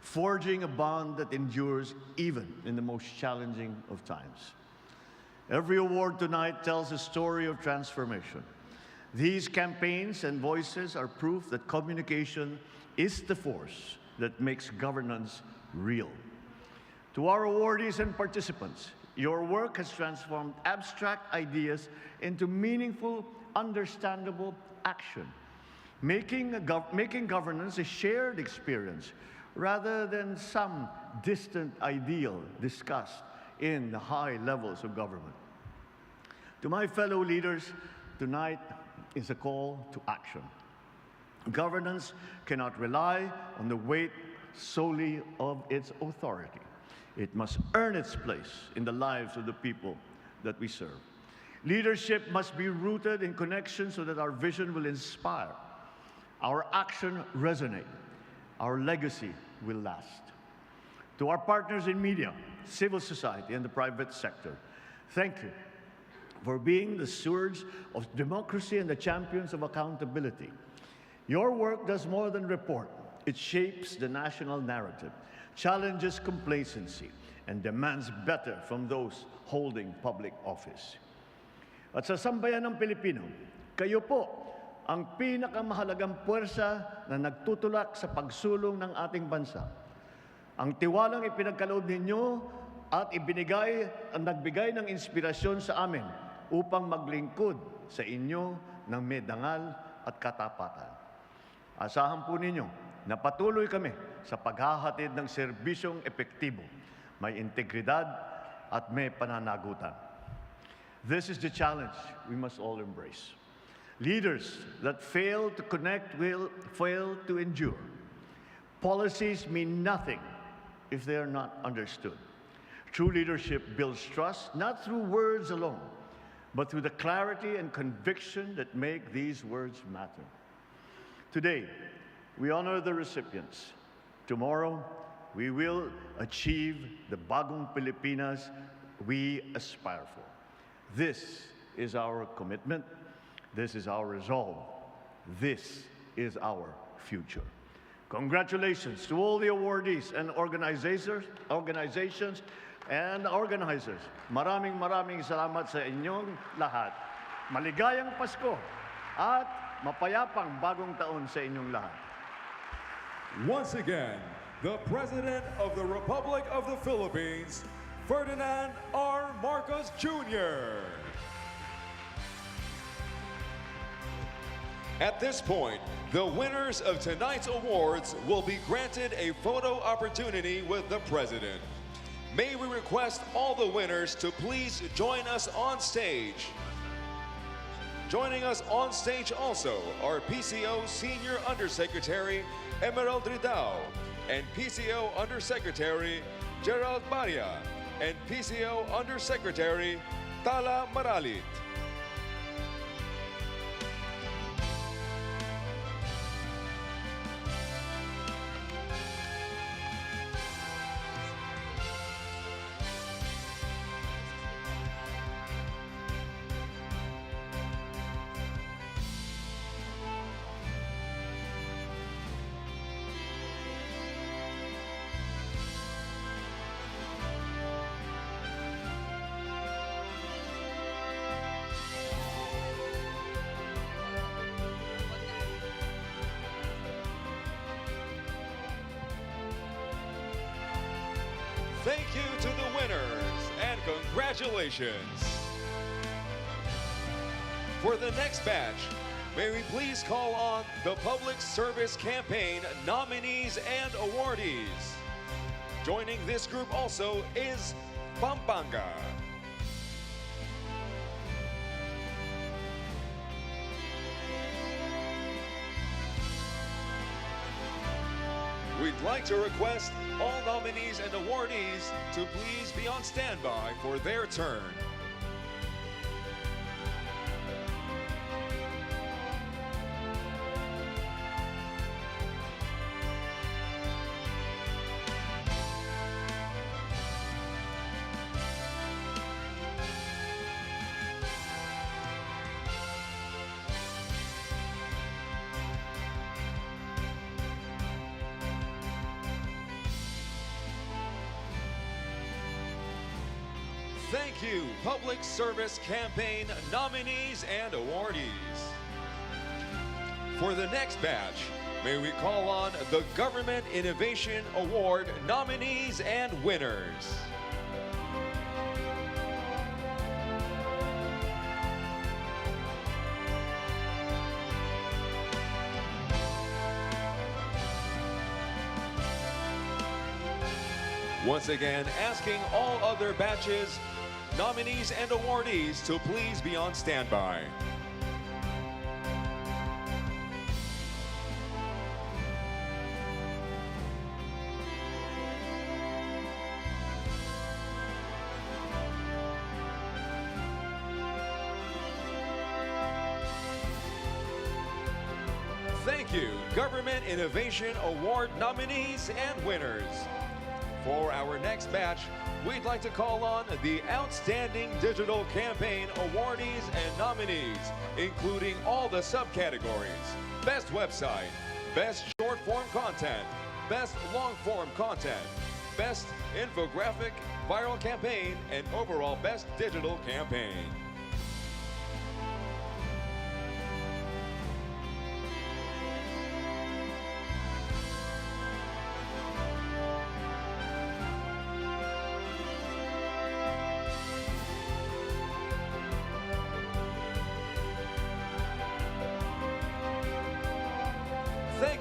forging a bond that endures even in the most challenging of times. Every award tonight tells a story of transformation. These campaigns and voices are proof that communication is the force that makes governance real. To our awardees and participants, your work has transformed abstract ideas into meaningful, understandable action, making governance a shared experience rather than some distant ideal discussed in the high levels of government. To my fellow leaders, tonight is a call to action. Governance cannot rely on the weight solely of its authority. It must earn its place in the lives of the people that we serve. Leadership must be rooted in connection so that our vision will inspire, our action resonate, our legacy will last. To our partners in media, civil society, and the private sector, thank you for being the stewards of democracy and the champions of accountability. Your work does more than report. It shapes the national narrative, challenges complacency, and demands better from those holding public office. At sa sambayan ng Pilipino, kayo po ang pinakamahalagang puwersa na nagtutulak sa pagsulong ng ating bansa. Ang tiwalang ipinagkaloob ninyo at nagbigay ng inspirasyon sa amin upang maglingkod sa inyo ng may dangal at katapatan. Asahan po ninyo na patuloy kami sa paghahatid ng serbisyong epektibo, may integridad at may pananagutan. This is the challenge we must all embrace. Leaders that fail to connect will fail to endure. Policies mean nothing if they are not understood. True leadership builds trust not through words alone, but through the clarity and conviction that make these words matter. Today, we honor the recipients. Tomorrow, we will achieve the Bagong Pilipinas we aspire for. This is our commitment. This is our resolve. This is our future. Congratulations to all the awardees and organizations and organizers. Maraming salamat sa inyong lahat. Maligayang Pasko at mapayapang bagong taon sa inyong lahat. Once again, the President of the Republic of the Philippines, Ferdinand R. Marcos Jr. At this point, the winners of tonight's awards will be granted a photo opportunity with the President. May we request all the winners to please join us on stage. Joining us on stage also are PCO Senior Undersecretary Emerald Ridao and PCO Undersecretary Gerald Baria and PCO Undersecretary Tala Maralit. Thank you to the winners and congratulations. For the next batch, may we please call on the Public Service Campaign nominees and awardees. Joining this group also is Pampanga. We'd like to request all nominees and awardees to please be on standby for their turn. Thank you, Public Service Campaign nominees and awardees. For the next batch, may we call on the Government Innovation Award nominees and winners. Once again, asking all other batches, nominees and awardees to please be on standby. Thank you, Government Innovation Award nominees and winners. For our next batch, we'd like to call on the Outstanding Digital Campaign awardees and nominees, including all the subcategories: Best Website, Best Short Form Content, Best Long Form Content, Best Infographic, Viral Campaign, and overall Best Digital Campaign.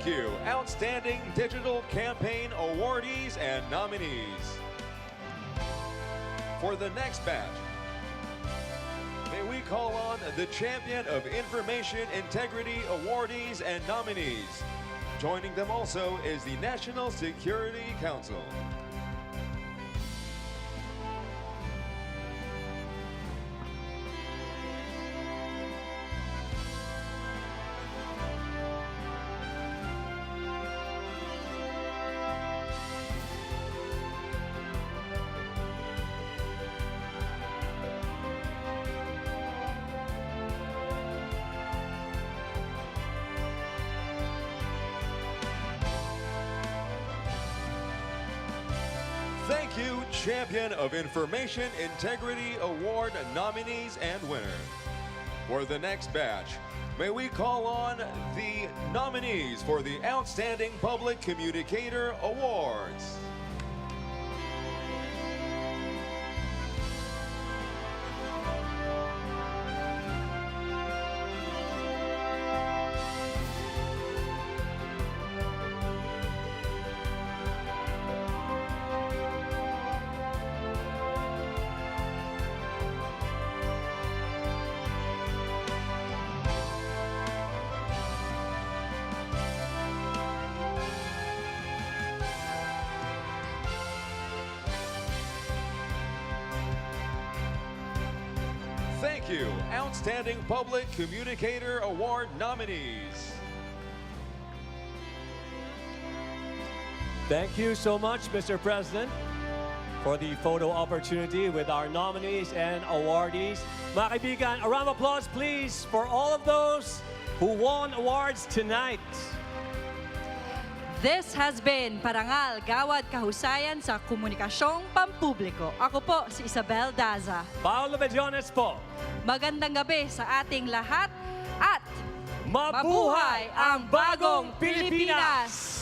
Thank you, Outstanding Digital Campaign awardees and nominees. For the next batch, may we call on the Champion of Information Integrity awardees and nominees. Joining them also is the National Security Council. Thank you, Champion of Information Integrity Award nominees and winner. For the next batch, may we call on the nominees for the Outstanding Public Communicator Awards. Thank you, Outstanding Public Communicator Award nominees. Thank you so much, Mr. President, for the photo opportunity with our nominees and awardees. Mga kaibigan, a round of applause, please, for all of those who won awards tonight. This has been Parangal, Gawad, Kahusayan sa Komunikasyong Pampubliko. Ako po si Isabel Daza. Paolo Medjones po. Magandang gabi sa ating lahat at mabuhay ang Bagong Pilipinas!